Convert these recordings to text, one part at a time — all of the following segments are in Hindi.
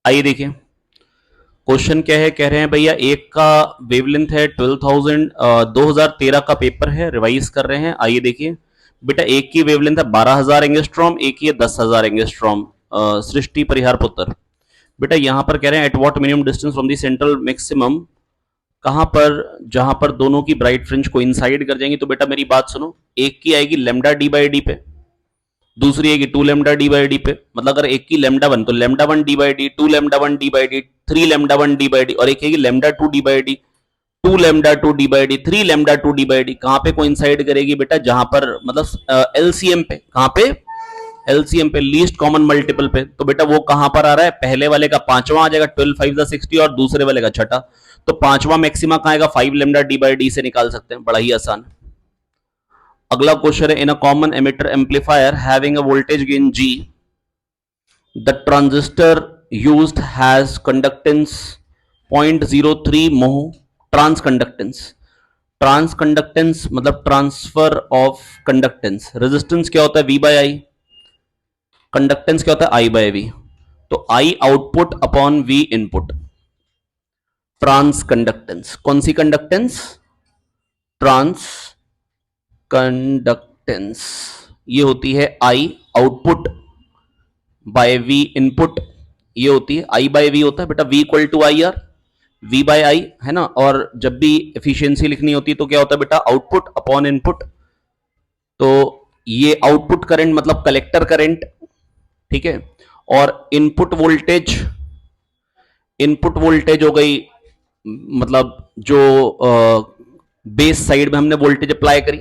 आइए देखिए क्वेश्चन क्या है। कह रहे हैं भैया एक का वेवलेंथ है 12,000, 2013 का पेपर है, रिवाइज कर रहे हैं। आइए देखिए बेटा, एक की वेवलेंथ है 12,000 एंगस्ट्रॉम, एक की है 10,000 एंगस्ट्रॉम। सृष्टि परिहार पुत्र, बेटा यहां पर कह रहे हैं at what minimum distance from the central maximum, कहां पर जहां पर दोनों की ब्राइट फ्रिंज कोइंसाइड कर जाएंगी। तो बेटा मेरी बात सुनो, एक की आएगी लेमडा डी बाई डी पे, दूसरी आएगी 2 लेमडा डी बाई डी पे। मतलब अगर एक की लेमडा वन तो lambda one D by D, 2 lambda one D by D, 3 lambda one D by D, और एक आएगी lambda 2 D by D, 2 lambda 2 D by D, 3 lambda 2 D by D. कहां पे कोइंसाइड करेगी बेटा? जहां पर मतलब एलसीएम पे। कहां पे? एलसीएम पे, लीस्ट कॉमन मल्टीपल पे। तो बेटा वो कहां पर आ रहा है? पहले वाले का पांचवा आ जाएगा 12 5 60, और दूसरे वाले का छठा। तो पांचवा मैक्सिमा कहां आएगा? 5 लेमडा डी बाई डी से निकाल सकते हैं, बड़ा ही आसान। अगला क्वेश्चन है, in a common emitter amplifier having a voltage gain G, the transistor used has conductance 0.03 mho. Transconductance, transconductance मतलब ट्रांसफर ऑफ कंडक्टेंस। रेजिस्टेंस क्या होता है? V by I. कंडक्टेंस क्या होता है? I by V। तो I output upon V input. Transconductance, कौन सी कंडक्टेंस? Transconductance. ये होती है I output by V input. ये होती है I बाय V होता है बेटा, V equal to I R, V by I है ना। और जब भी एफिशिएंसी लिखनी होती है तो क्या होता है बेटा? Output upon input. तो ये आउटपुट करंट मतलब कलेक्टर करंट, ठीक है। और इनपुट वोल्टेज, इनपुट वोल्टेज हो गई मतलब जो बेस साइड में हमने वोल्टेज अप्लाई करी,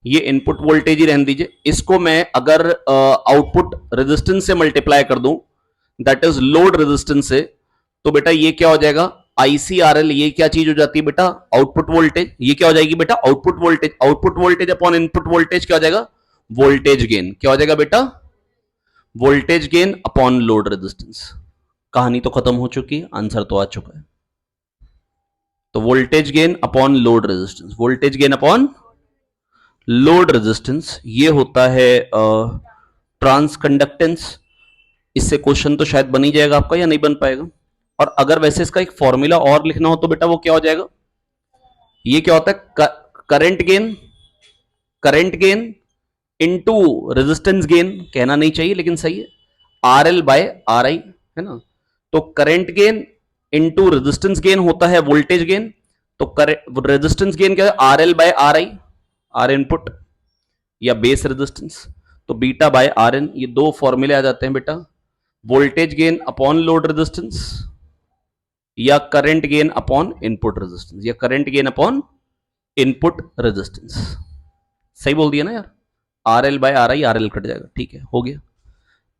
ये इनपुट वोल्टेज ही रहने दीजिए। इसको मैं अगर आउटपुट रेजिस्टेंस से मल्टीप्लाई कर दूं, दैट इज लोड रेजिस्टेंस से, तो बेटा ये क्या हो जाएगा? ICRL। ये क्या चीज हो जाती है बेटा? Output voltage. ये क्या हो जाएगी बेटा? Output voltage. Output voltage upon input voltage क्या हो जाएगा? Voltage gain. क्या हो जाएगा बेटा? Voltage gain upon load resistance. कहानी तो खत्म हो चुकी है, आंसर तो आ चुका है। तो voltage gain upon load resistance, voltage gain upon load resistance, ये होता है ट्रांस कंडक्टेंस। इससे क्वेश्चन तो शायद बन ही जाएगा आपका, या नहीं बन पाएगा? और अगर वैसे इसका एक फॉर्मूला और लिखना हो तो बेटा वो क्या हो जाएगा? ये क्या होता है? Current gain, current gain into resistance gain. कहना नहीं चाहिए लेकिन सही है, RL बाय RI है ना। तो current gain into resistance gain होता है वोल्टेज गेन। तो रेजिस्टेंस गेन क्या है? RL by RI, R input या बेस रेजिस्टेंस। तो बीटा बाय RN, ये दो फॉर्मूले आ जाते हैं बेटा। Voltage gain upon load resistance, या current gain upon input resistance, या current gain upon input resistance. सही बोल दिया ना यार? RL by RI, RL cut जाएगा, ठीक है, हो गया।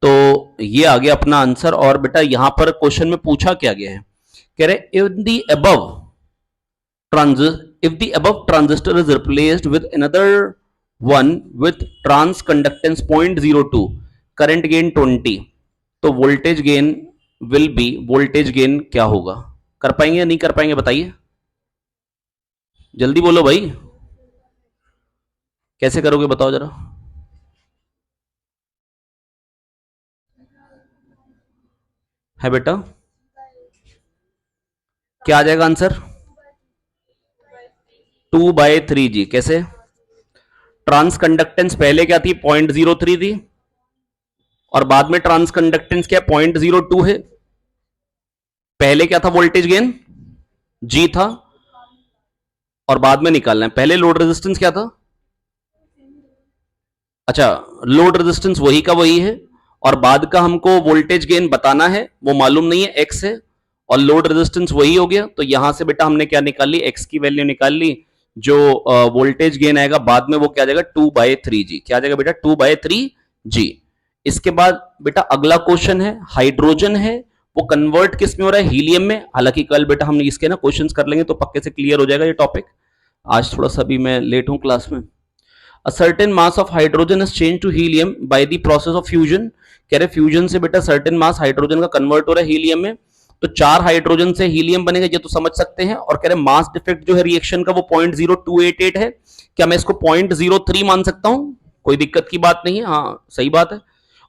तो ये आ गया अपना आंसर। और बेटा यहां पर क्वेश्चन में पूछा क्या गया है? कह रहे if the above if the above transistor is replaced with another one with trans conductance 0.02, current gain 20, तो voltage gain will be, voltage gain क्या होगा? कर पाएंगे या नहीं कर पाएंगे बताइए, जल्दी बोलो भाई। कैसे करोगे बताओ जरा? है बेटा, क्या आ जाएगा आंसर? 2/3 जी। कैसे? ट्रांस कंडक्टेंस पहले क्या थी? 0.03 थी, और बाद में ट्रांस कंडक्टेंस क्या? 0.02 है। पहले क्या था? वोल्टेज गेन जी था, और बाद में निकालना है। पहले लोड रेजिस्टेंस क्या था? अच्छा, लोड रेजिस्टेंस वही का वही है, और बाद का हमको वोल्टेज गेन बताना है, वो मालूम नहीं है, एक्स है, और लोड रेजिस्टेंस वही हो गया। तो यहां से बेटा हमने क्या निकाल ली? एक्स की वैल्यू निकाल ली। जो वोल्टेज गेन आएगा बाद में वो क्या आ जाएगा? 2/3 जी। क्या आ जाएगा बेटा? 2/3 जी। इसके बाद बेटा अगला क्वेश्चन है, हाइड्रोजन है, वो कन्वर्ट किस में हो रहा है? हीलियम में। हालांकि कल बेटा हम इसके ना क्वेश्चंस कर लेंगे तो पक्के से क्लियर हो जाएगा ये टॉपिक। आज थोड़ा सा भी मैं लेट हूं क्लास में। A certain mass of hydrogen is changed to helium by the process of fusion। कह रहे फ्यूजन से बेटा सर्टेन मास हाइड्रोजन का कन्वर्ट हो रहा है हीलियम में। तो 4 हाइड्रोजन से हीलियम बनेगा, ये तो समझ सकते हैं। और कह रहे मास डिफेक्ट जो है रिएक्शन का वो 0.0288 है। क्या मैं इसको 0.03 मान सकता हूं? कोई दिक्कत की बात नहीं है, हाँ सही बात है।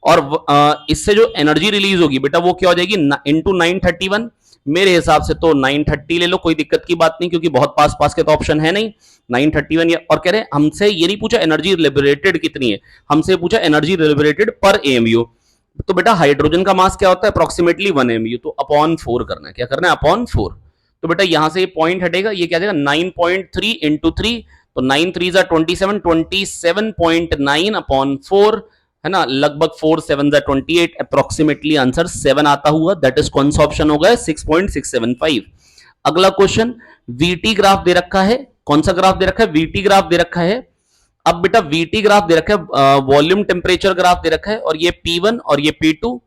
और इससे जो एनर्जी रिलीज होगी बेटा वो क्या हो जाएगी इंटू 931। मेरे हिसाब से तो 930 ले लो, कोई दिक्कत की बात नहीं, क्योंकि बहुत पास पास के तो ऑप्शन है नहीं। 931 और कह रहे हमसे ये नहीं पूछा एनर्जी लिबरेटेड कितनी है, हमसे पूछा एनर्जी लिबरेटेड पर एमयू। तो बेटा हाइड्रोजन का मास क्या होता है अप्रोक्सीमेटली 1 एमयू, तो अपॉन 4 करना है। क्या करना है? अपॉन 4। तो बेटा यहां से ये पॉइंट हटेगा, ये क्या जाएगा 9.3 इंटू 3, तो 9 3 27, 27.9 अपॉन 4 है ना, लगभग 4 7 28, अप्रोक्सीमेटली आंसर 7 आता हुआ। दैट इज कौन सा ऑप्शन होगा? 6.675। अगला क्वेश्चन, वीटी ग्राफ दे रखा है। कौन सा ग्राफ दे रखा है? वीटी ग्राफ दे रखा है। अब बेटा वीटी ग्राफ दे रखा है, वॉल्यूम टेम्परेचर ग्राफ दे रखा है, और ये P1 और ये P2,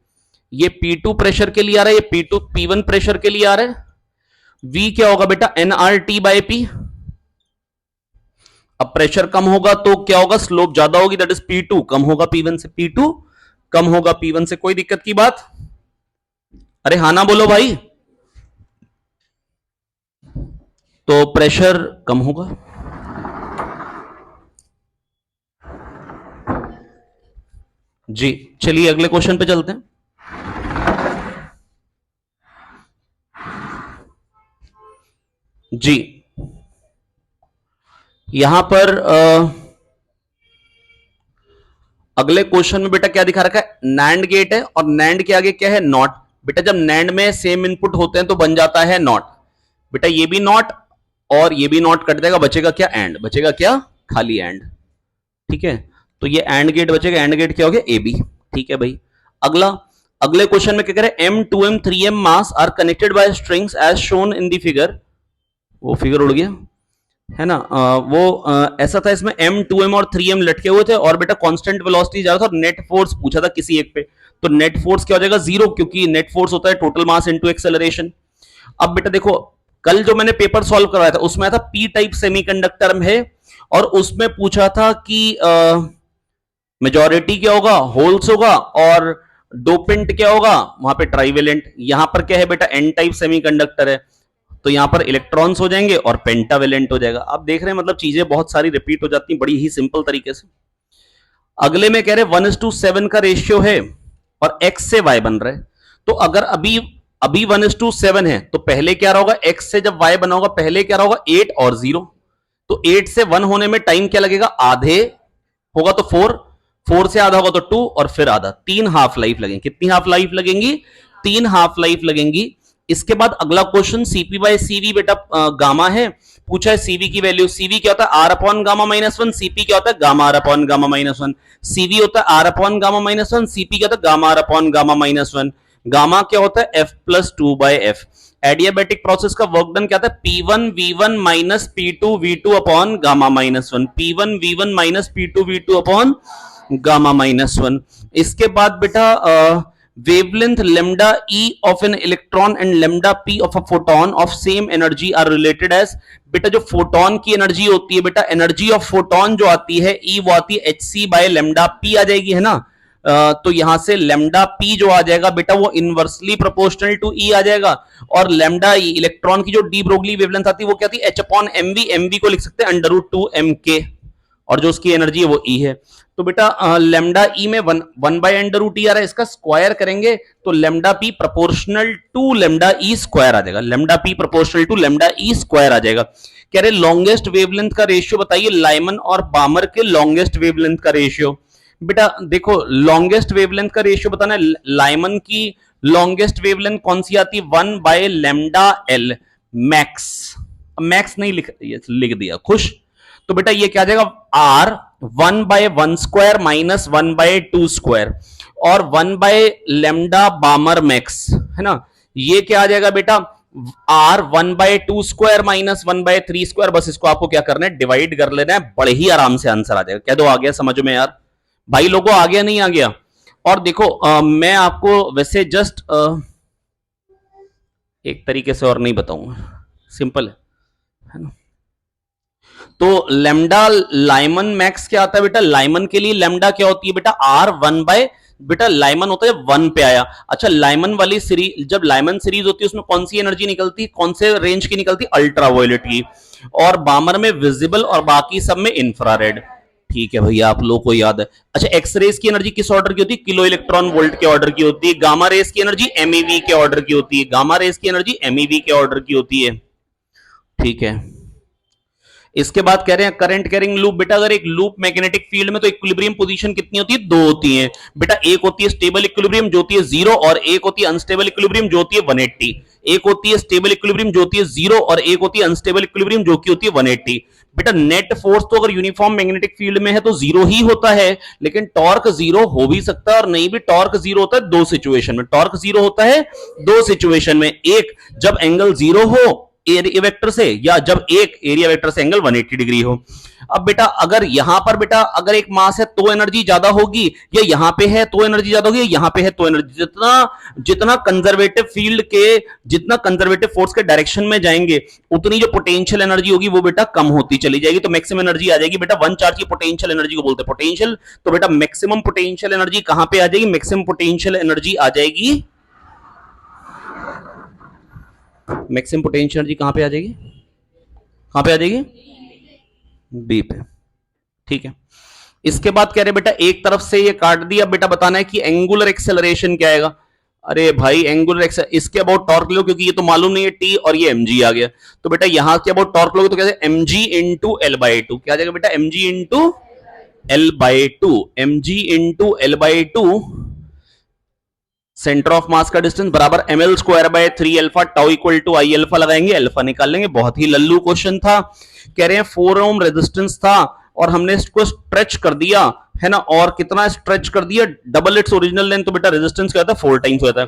ये P2 प्रेशर के लिए आ रहा है, ये P2 P1 प्रेशर के लिए आ रहा है। V क्या होगा बेटा? nRT by P। अब प्रेशर कम होगा तो क्या होगा? स्लोप ज्यादा होगी, दैट इज P2 कम होगा P1 से। P2 कम होगा P1 से, कोई दिक्कत की बात? अरे हाँ ना बोलो भाई। तो प्रेशर कम होगा। जी चलिए अगले क्वेश्चन पे चलते हैं। जी यहां पर अगले क्वेश्चन में बेटा क्या दिखा रखा है? नैंड गेट है, और नैंड के आगे क्या है? नॉट। बेटा जब नैंड में सेम इनपुट होते हैं तो बन जाता है नॉट। बेटा ये भी नॉट और ये भी नॉट कट जाएगा, बचेगा क्या? एंड। बचेगा क्या? खाली एंड। ठीक है, तो ये एंड गेट बचेगा। एंड गेट क्या हो गया? A B. ठीक है भाई। अगला, अगले क्वेश्चन में क्या कह रहे हैं? M 2M 3M mass are connected by strings as shown in the figure. वो फिगर उड़ गया है ना, ऐसा था, इसमें M 2M और 3M लटके हुए थे, और बेटा कांस्टेंट वेलोसिटी जा रहा था, और नेट फोर्स पूछा था किसी एक पे, तो नेट फोर्स क्या हो जाएगा? 0, क्योंकि नेट फोर्स होता है टोटल मास इनटू एक्सेलरेशन। अब बेटा देखो, कल जो मैंने पेपर सॉल्व करवाया था उसमें था पी टाइप सेमीकंडक्टर में है, और उसमें पूछा था कि मेजॉरिटी क्या होगा? होल्स होगा, और डोपेंट क्या होगा? वहां पे ट्राइवेलेंट। यहां पर क्या है बेटा? एन टाइप सेमीकंडक्टर है, तो यहां पर इलेक्ट्रॉन्स हो जाएंगे और पेंटावेलेंट हो जाएगा। आप देख रहे हैं मतलब चीजें बहुत सारी रिपीट हो जाती हैं बड़ी ही सिंपल तरीके से। अगले में कह रहे 1:7 का रेशियो है और x से y बन रहा है, तो अगर अभी अभी 1:7 है तो पहले क्या होगा? x से जब y बना होगा पहले क्या होगा? 8 और 0, तो 8 से 1 होने में टाइम क्या लगेगा? आधे होगा तो 4, 4 से आधा होगा तो 2, और फिर आधा, 3 हाफ लाइफ लगेंगी। कितनी हाफ लाइफ लगेंगी? 3 हाफ लाइफ लगेंगी। इसके बाद अगला क्वेश्चन सीपी बाय सीवी बेटा गामा है, पूछा है सीवी की वैल्यू। सीवी क्या होता है? R upon gamma minus 1। CP क्या होता है? Gamma R upon gamma minus 1। CV होता है R upon gamma minus 1। CP क्या होता है? Gamma R upon gamma minus 1। Gamma क्या होता है? F plus 2 by F. Adiabatic process का वर्क डन क्या था? P1 V1 minus P2 V2 upon gamma minus 1। P1 V1 minus P2 V2 upon gamma minus 1। इसके बाद बेटा wavelength lambda e of an electron and lambda p of a photon of same energy are related as। बेटा जो फोटोन की एनर्जी होती है बेटा, एनर्जी ऑफ फोटोन जो आती है E, वो आती है hc बाय लैम्डा p आ जाएगी, है ना। तो यहां से लैम्डा p जो आ जाएगा बेटा वो इनवर्सली प्रोपोर्शनल टू E आ जाएगा, और लैम्डा E इलेक्ट्रॉन की जो डी ब्रोगली वेवलेंथ आती है वो क्या थी? h upon mv। mv को लिख सकते हैं √2 mk, और जो उसकी एनर्जी है वो E है। तो बेटा लैम्डा ई में 1 बाय अंडर टी आ रहा है, इसका स्क्वायर करेंगे तो lambda P proportional to lambda E square आ जाएगा। Lambda P proportional to lambda E square आ जाएगा। कह रहे लॉन्गेस्ट वेवलेंथ का रेशियो बताइए, लाइमन और बामर के लॉन्गेस्ट वेवलेंथ का रेशियो। बेटा देखो लॉन्गेस्ट वेवलेंथ का रेशियो बताना है। लाइमन की लॉन्गेस्ट वेवलेंथ कौन सी आती है? 1 by lambda L max. Max नहीं लिख दिया, खुश। तो बेटा ये क्या आ जाएगा? R 1 by 1 square minus 1 by 2 square, और 1 बाय लैम्डा बामर मैक्स, है ना। ये क्या आ जाएगा बेटा? R 1 by 2 square minus 1 by 3 square. बस इसको आपको क्या करना है? डिवाइड कर लेना है, बड़े ही आराम से आंसर आ जाएगा। कह दो आ गया समझ में यार? भाई लोगों आ गया नहीं आ गया? और देखो मैं आपको वैसे जस्ट एक तरीके से और नहीं बताऊंगा, सिंपल है ना। तो लैम्डा लाइमन मैक्स क्या आता है बेटा? लाइमन के लिए लैम्डा क्या होती है बेटा? आर 1 बाय, बेटा लाइमन होता है 1 पे आया। अच्छा लाइमन वाली सीरीज, जब लाइमन सीरीज होती है उसमें कौन सी एनर्जी निकलती है? कौन से रेंज की निकलती है? अल्ट्रावायलेट की। और बामर में विजिबल और बाकी सब में इंफ्रारेड। ठीक है भैया, आप लोगों को याद है। अच्छा, एक्सरेज की एनर्जी किस ऑर्डर की होती है? किलो इलेक्ट्रॉन वोल्ट के ऑर्डर की होती है। गामा रेस की एनर्जी एमईवी के ऑर्डर की होती है। गामा रेस की एनर्जी एमईवी के ऑर्डर की होती है। ठीक है, इसके बाद कह रहे हैं करंट कैरिंग लूप। बेटा अगर एक लूप मैग्नेटिक फील्ड में, तो इक्विलिब्रियम पोजीशन कितनी होती है? दो होती है बेटा। एक होती है स्टेबल इक्विलिब्रियम जो होती है 0, और एक होती है अनस्टेबल इक्विलिब्रियम जो होती है 180। एक होती है स्टेबल इक्विलिब्रियम जो होती है 0, और एक होती है अनस्टेबल इक्विलिब्रियम जो की होती है 180। बेटा नेट फोर्स तो अगर यूनिफॉर्म मैग्नेटिक फील्ड में है तो 0 ही होता है, लेकिन टॉर्क 0 हो भी सकता है और नहीं भी। टॉर्क 0 होता है दो सिचुएशन में। टॉर्क 0 होता है दो सिचुएशन में, एक जब एंगल 0 हो एरिया वेक्टर से, या जब एक एरिया वेक्टर से एंगल 180 डिग्री हो। अब बेटा अगर यहां पर बेटा अगर एक मास है तो एनर्जी ज्यादा होगी, या यहां पे है तो एनर्जी ज्यादा होगी, या यहां पे है तो एनर्जी, जितना कंजर्वेटिव फील्ड के, जितना कंजर्वेटिव फोर्स के डायरेक्शन में जाएंगे उतनी जो पोटेंशियल एनर्जी होगी वो बेटा कम होती चली जाएगी। तो मैक्सिमम एनर्जी आ जाएगी बेटा वन चार्ज की पोटेंशियल एनर्जी को बोलते हैं पोटेंशियल। तो बेटा मैक्सिमम पोटेंशियल एनर्जी कहां पे आ जाएगी? मैक्सिमम पोटेंशियल एनर्जी आ जाएगी, मैक्सिमम पोटेंशियल एनर्जी कहां पे आ जाएगी? कहां पे आ जाएगी? बी पे। ठीक है, इसके बाद कह रहे बेटा एक तरफ से ये काट दिया, बेटा बताना है कि एंगुलर एक्सेलरेशन क्या आएगा। अरे भाई एंगुलर एक्सेल, इसके अबाउट टॉर्क लो क्योंकि ये तो मालूम नहीं है, टी और ये mg आ गया। तो बेटा यहां के अबाउट टॉर्क लोगे तो क्या mg into L by two. क्या आ जाएगा बेटा? mg into L by two. mg into L by two, centre of mass का डिस्टेंस बराबर ml square by 3 alpha, tau equal to I alpha लगाएंगे, अल्फा निकाल लेंगे। बहुत ही लल्लू क्वेश्चन था। कह रहे हैं 4 ओम रेजिस्टेंस था और हमने इसको स्ट्रेच कर दिया है ना, और कितना स्ट्रेच कर दिया? Double its original length. तो बेटा रेजिस्टेंस क्या होता है? 4 टाइम्स होता है।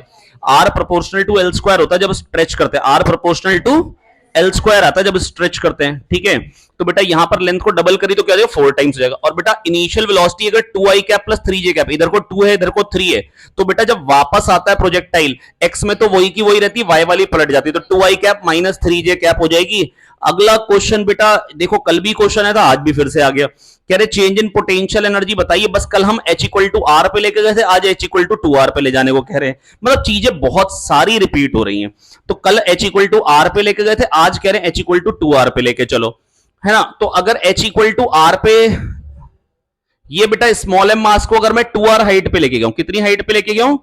R proportional to L square होता है जब स्ट्रेच करते हैं, R proportional to L square आता है जब स्ट्रेच करते हैं। ठीक है, तो बेटा यहां पर लेंथ को डबल करी तो क्या हो जाएगा? 4 टाइम्स हो जाएगा। और बेटा इनिशियल वेलोसिटी अगर 2i cap plus 3j cap, इधर को 2 है इधर को 3 है, तो बेटा जब वापस आता है प्रोजेक्टाइल एक्स में तो वही की वही रहती है, वाई वाली पलट जाती है, तो 2i cap minus 3j cap हो जाएगी। अगला क्वेश्चन बेटा देखो, कल भी क्वेश्चन है था, आज भी फिर से आ गया। कह रहे चेंज इन पोटेंशियल एनर्जी बताइए। बस कल हम h इक्वल टू आर पे लेके गए थे, आज h इक्वल टू 2r पे ले जाने को कह रहे हैं। मतलब चीजें बहुत सारी रिपीट हो रही हैं। तो कल h इक्वल टू आर पे लेके गए थे, आज कह रहे हैं h इक्वल टू 2r पे लेके चलो, है ना। तो अगर h इक्वल टू आर पे, ये बेटा स्मॉल एम मास को अगर मैं 2r हाइट पे लेके गया हूं, कितनी हाइट पे लेके गया हूं?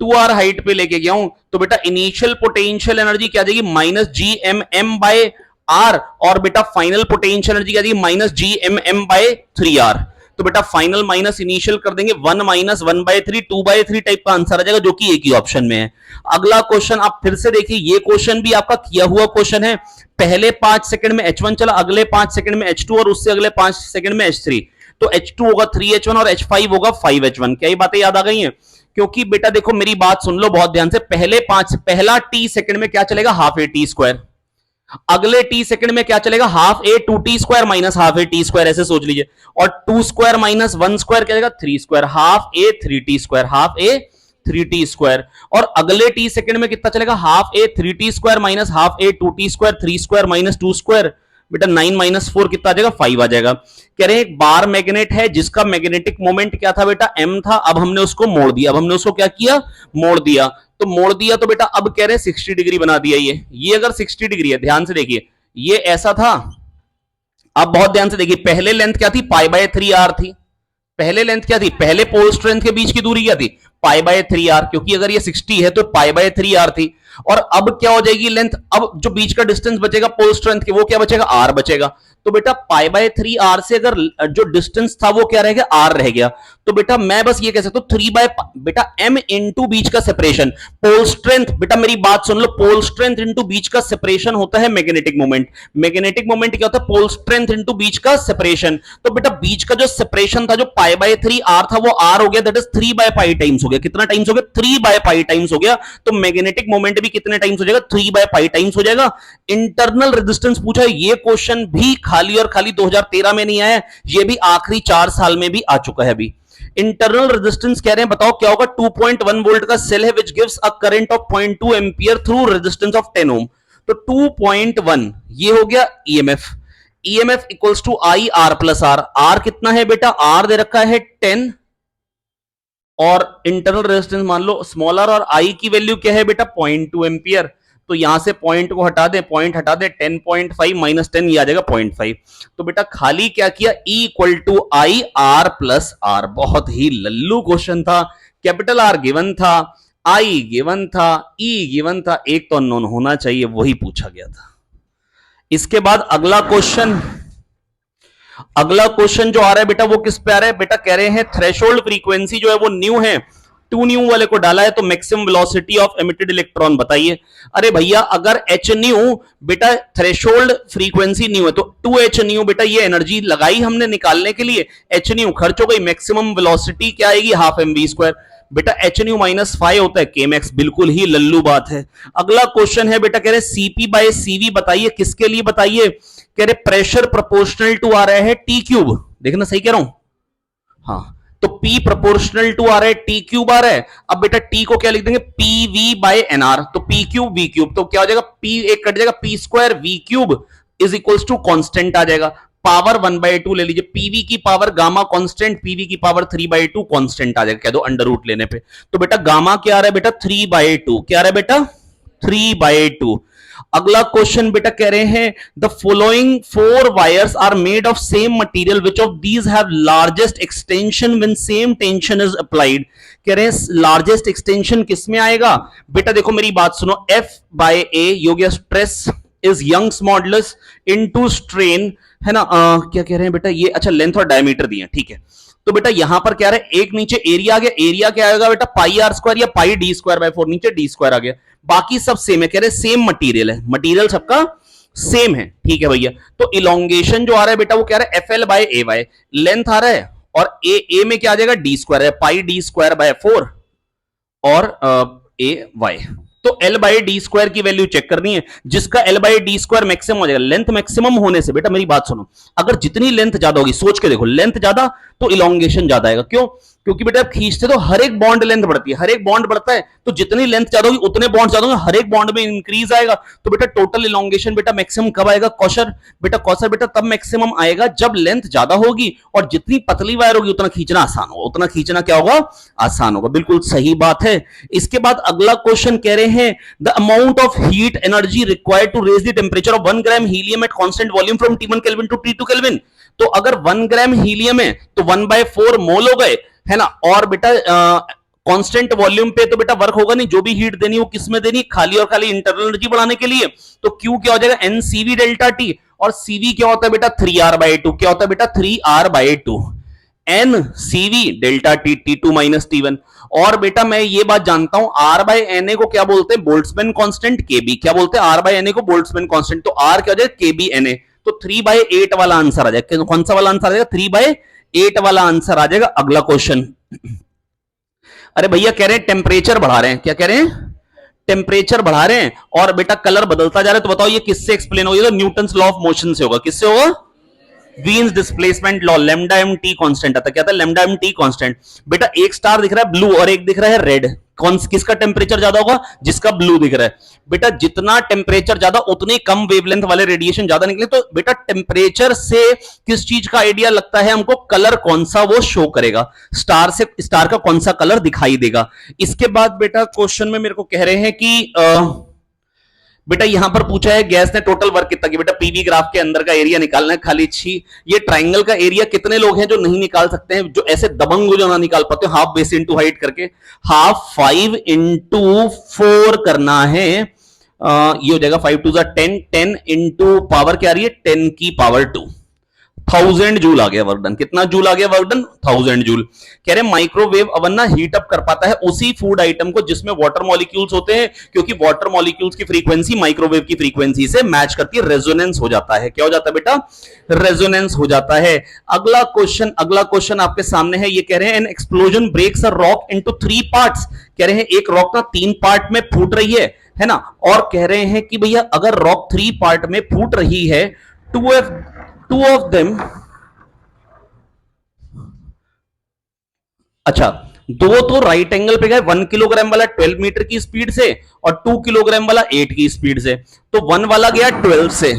2r हाइट पे लेके गया हूं, तो बेटा इनिशियल पोटेंशियल एनर्जी क्या जाएगी? Minus G M M by R, और बेटा फाइनल पोटेंशियल एनर्जी क्या जाएगी? Minus G M M by 3r। तो बेटा फाइनल माइनस इनिशियल कर देंगे, 1 माइनस 1/3, 2/3 टाइप का आंसर आ जाएगा, जो कि एक ही ऑप्शन में है। अगला क्वेश्चन आप फिर से देखिए, ये क्वेश्चन भी आपका किया हुआ क्वेश्चन है। पहले 5 सेकंड में H1 चला, अगले 5 सेकंड में H2, और उससे अगले 5 सेकंड में H3। तो H2 होगा 3H1 और H5 होगा 5H1। क्या ये बातें याद आ गई हैं? क्योंकि बेटा देखो मेरी बात सुन लो बहुत ध्यान से, पहला t सेकंड में क्या चलेगा? Half A T square. अगले टी सेकंड में क्या चलेगा? Half A 2t square minus half A T square, ऐसे सोच लीजिए। और 2 स्क्वायर माइनस 1 स्क्वायर क्या जाएगा? 3 स्क्वायर। हाफ ए 3t स्क्वायर, हाफ ए 3t स्क्वायर। और अगले टी सेकंड में कितना चलेगा? हाफ ए 3t स्क्वायर माइनस हाफ ए 2t square, 3 square minus 2 square. बेटा 9 माइनस 4 कितना आ जाएगा? 5 आ जाएगा। कह रहे हैं एक बार मैग्नेट है जिसका मैग्नेटिक मोमेंट क्या था बेटा? m था। अब हमने उसको मोड़ दिया, अब हमने उसको क्या किया? मोड़ दिया। तो मोड़ दिया तो बेटा अब कह रहे हैं 60 डिग्री बना दिया। ये अगर 60 डिग्री है, ध्यान से देखिए, ये ऐसा था। अब बहुत ध्यान से देखिए, पहले लेंथ क्या थी? पाई बाय 3r थी। पहले लेंथ क्या थी? पहले पोल स्ट्रेंथ के बीच की दूरी क्या थी? पाई बाय 3r, क्योंकि अगर ये 60 है तो पाई बाय 3r थी। और अब क्या हो जाएगी लेंथ? अब जो बीच का डिस्टेंस बचेगा पोल स्ट्रेंथ के, वो क्या बचेगा? r बचेगा। तो बेटा पाई बाय 3r से अगर जो डिस्टेंस था वो क्या रह गया? r रह गया। तो बेटा मैं बस ये कह सकता हूं 3 बाय बेटा m इंटू बीच का सेपरेशन, पोल स्ट्रेंथ। बेटा मेरी बात सुन लो, पोल स्ट्रेंथ इंटू बीच का सेपरेशन होता है मैग्नेटिक मोमेंट। मैग्नेटिक मोमेंट क्या होता है? पोल स्ट्रेंथ इंटू बीच का सेपरेशन। तो बेटा बीच का जो सेपरेशन था, जो पाई बाय 3r था, वो r हो गया, that is 3 by pi times हो गया। कितना टाइम्स हो गया? 3 बाय पाई टाइम्स हो गया। तो मैग्नेटिक मोमेंट भी कितने टाइम्स हो जाएगा? 3 बाय पाई टाइम्स हो जाएगा। इंटरनल रेजिस्टेंस पूछा है, ये क्वेश्चन भी खाली और खाली 2013 में नहीं आया, ये भी आखिरी 4 साल में भी आ चुका है। अभी इंटरनल रेजिस्टेंस कह रहे हैं, बताओ क्या होगा? 2.1 वोल्ट का सेल है which gives a current of 0.2 ampere through resistance of 10 ohm. तो 2.1 ये हो गया EMF. EMF equals to I R plus R. R कितना है बेटा? आर दे रखा है 10, और इंटरनल रेजिस्टेंस मान लो स्मॉलर, और आई की वैल्यू क्या है बेटा? 0.2 एम्पियर। तो यहां से पॉइंट को हटा दें, पॉइंट हटा दें, 10.5 माइनस 10 ये आ जाएगा 0.5। तो बेटा खाली क्या किया, E equal to I R plus R. बहुत ही लल्लू क्वेश्चन था। कैपिटल आर गिवन था, आई गिवन था, E गिवन था, एक तो अननोन होना चाहिए, वही पूछा गया था। इसके बाद अगला क्वेश्चन जो आ रहा है बेटा वो किस पे आ रहा है बेटा, कह रहे हैं थ्रेशोल्ड फ्रीक्वेंसी जो है वो न्यू है, 2 न्यू वाले को डाला है, तो maximum velocity of emitted electron बताइए। अरे भैया अगर एच न्यू बेटा थ्रेशोल्ड फ्रीक्वेंसी न्यू है तो 2h न्यू बेटा ये एनर्जी लगाई हमने निकालने के लिए, एच न्यू खर्च हो गई, मैक्सिमम वेलोसिटी क्या आएगी, हाफ mv स्क्वायर। बेटा एच न्यू माइनस 5 होता है के मैक्स, बिल्कुल ही लल्लू बात है। अगला क्वेश्चन है बेटा, कह रहे सीपी बाय सीवी बताइए, किसके लिए बताइए, कह रहे प्रेशर प्रोपोर्शनल टू आ रहा है टी क्यूब, देखना सही कह रहा हूं, हाँ तो P प्रोपोर्शनल टू आ रहा है टी क्यूब आ रहा है। अब बेटा T को क्या लिख देंगे, PV बाय NR, तो P क्यूब V क्यूब, तो क्या हो जाएगा, P एक कट जाएगा, P square V cube is equals to constant आ जाएगा, पावर 1/2 ले लीजिए, PV की पावर गामा कांस्टेंट, PV की पावर 3/2 कांस्टेंट आ जाएगा, कह दो अंडर रूट लेने पे। तो बेटा गामा क्या आ रहा है बेटा 3/2, क्या आ रहा है बेटा 3/2। अगला क्वेश्चन बेटा कह रहे हैं the following 4 wires are made of same material which of these have largest extension when same tension is applied. कह रहे हैं लार्जेस्ट एक्सटेंशन किस में आएगा बेटा, देखो मेरी बात सुनो, F/A यो गया stress is Young's modulus into strain, है ना, क्या कह रहे हैं बेटा ये, अच्छा लेंथ और डायमीटर दिए, ठीक है। तो बेटा यहां पर क्या है, एक नीचे एरिया आ गया, एरिया क्या आएगा बेटा पाई आर स्क्वायर या पाई डी स्क्वायर बाय 4, नीचे डी स्क्वायर आ गया, बाकी सब सेम है, कह रहे सेम मटेरियल है, मटेरियल सबका सेम है, ठीक है भैया। तो इलोंगेशन जो आ रहा है बेटा वो क्या रहा है FL बाय AY, लेंथ आ रहा है, और ए में क्या आ जाएगा डी स्क्वायर है, पाई डी स्क्वायर बाय 4 और AY। तो L बाई डी स्क्वायर की वैल्यू चेक करनी है, जिसका L by D square maximum हो जाएगा। लेंथ मैक्सिमम होने से बेटा मेरी बात सुनो, अगर जितनी लेंथ ज्यादा होगी, सोच के देखो, लेंथ ज्यादा तो इलोंगेशन ज्यादा आएगा, क्यों, क्योंकि बेटा खींचते तो हर एक बॉन्ड लेंथ बढ़ती है, हर एक बॉन्ड बढ़ता है, तो जितनी लेंथ ज्यादा होगी उतने बॉन्ड ज्यादा होंगे, हर एक बॉन्ड में इंक्रीज आएगा। तो बेटा टोटल इलोंगेशन बेटा मैक्सिमम कब आएगा, कौशल बेटा तब मैक्सिमम आएगा जब लेंथ ज्यादा होगी, और जितनी पतली वायर होगी उतना खींचना आसान होगा, उतना खींचना क्या होगा, आसान होगा, बिल्कुल सही बात है। इसके बाद अगला क्वेश्चन कह रहे हैं the amount of heat energy required to raise the temperature of 1 gram helium at constant volume from T1 kelvin to T2 kelvin. तो अगर 1 ग्राम हीलियम है तो 1/4 मोल हो गए, है ना, और बेटा कांस्टेंट वॉल्यूम पे तो बेटा वर्क होगा नहीं, जो भी हीट देनी वो किस में देनी, खाली और खाली इंटरनल एनर्जी बढ़ाने के लिए। तो Q क्या हो जाएगा NCV डेल्टा T, और CV क्या होता है बेटा 3R/2, क्या होता है बेटा 3R/2, NCV delta T T2 minus T1। और बेटा मैं ये बात जानता हूं R/Na को क्या बोलते हैं, बोल्ट्जमैन कांस्टेंट KB, क्या बोलते हैं R/Na को, बोल्ट्जमैन कांस्टेंट, तो R क्या हो जाएगा KBNA, तो 3/8 वाला आंसर आ जाएगा, कौन सा वाला आंसर आ जाएगा 3/8 वाला आंसर आ जाएगा। अगला क्वेश्चन, अरे भैया कह रहे हैं टेम्परेचर बढ़ा रहे हैं, क्या कह रहे हैं, टेम्परेचर बढ़ा रहे हैं और बेटा कलर बदलता जा रहा है, तो बताओ ये किससे एक्सप्लेन होगा, तो न्यूटन्स लॉ ऑफ मोशन से होगा, किससे होगा, Wien's displacement law, lambda M T constant आता है, क्या था लैम्डा एम टी कांस्टेंट। बेटा एक स्टार दिख रहा है ब्लू और एक दिख रहा है रेड, कौन किसका टेम्परेचर ज्यादा होगा, जिसका ब्लू दिख रहा है। बेटा जितना टेम्परेचर ज्यादा उतनी कम वेवलेंथ वाले रेडिएशन ज्यादा निकले, तो बेटा टेम्परेचर से किस चीज का आइडिया लगता है हमको, कलर कौन सा वो शो करेगा, स्टार से स्टार का कौन सा कलर दिखाई देगा। इसके बाद बेटा क्वेश्चन में मेरे को कह रहे हैं कि बेटा यहां पर पूछा है गैस ने टोटल वर्क कितना किया, बेटा पीवी ग्राफ के अंदर का एरिया निकालना है खाली छी, ये ट्राइंगल का एरिया कितने लोग हैं जो नहीं निकाल सकते हैं, जो ऐसे दबंग हो जो ना निकाल पाते, हाफ बेस इंटू हाइट करके, हाफ 5 इंटू 4 करना है, ये हो जाएगा 5 2 10, 10 इंटू पावर क्या आ रही है 10 की पावर 2, 1000 जूल आ गया वर्क डन। कितना जूल आ गया वर्क डन, 1000 जूल। कह रहे माइक्रोवेव अवन ना हीट अप कर पाता है उसी फूड आइटम को जिसमें वाटर मॉलिक्यूल्स होते हैं, क्योंकि वाटर मॉलिक्यूल्स की फ्रीक्वेंसी माइक्रोवेव की फ्रीक्वेंसी से मैच करती है, रेजोनेंस हो जाता है, क्या हो जाता है बेटा, रेजोनेंस हो जाता है। अगला क्वेश्चन आपके सामने है, ये कह रहे हैं an explosion breaks a rock into 3 parts, कह रहे हैं एक रॉक ना 3 पार्ट में फूट रही है ना, और कह रहे हैं कि भैया अगर रॉक 3 पार्ट में फूट रही है, टू ऑफ देम, अच्छा दो तो राइट एंगल पे गए, 1 किलोग्राम वाला 12 मीटर की स्पीड से और 2 किलोग्राम वाला 8 की स्पीड से, तो 1 वाला गया 12 से,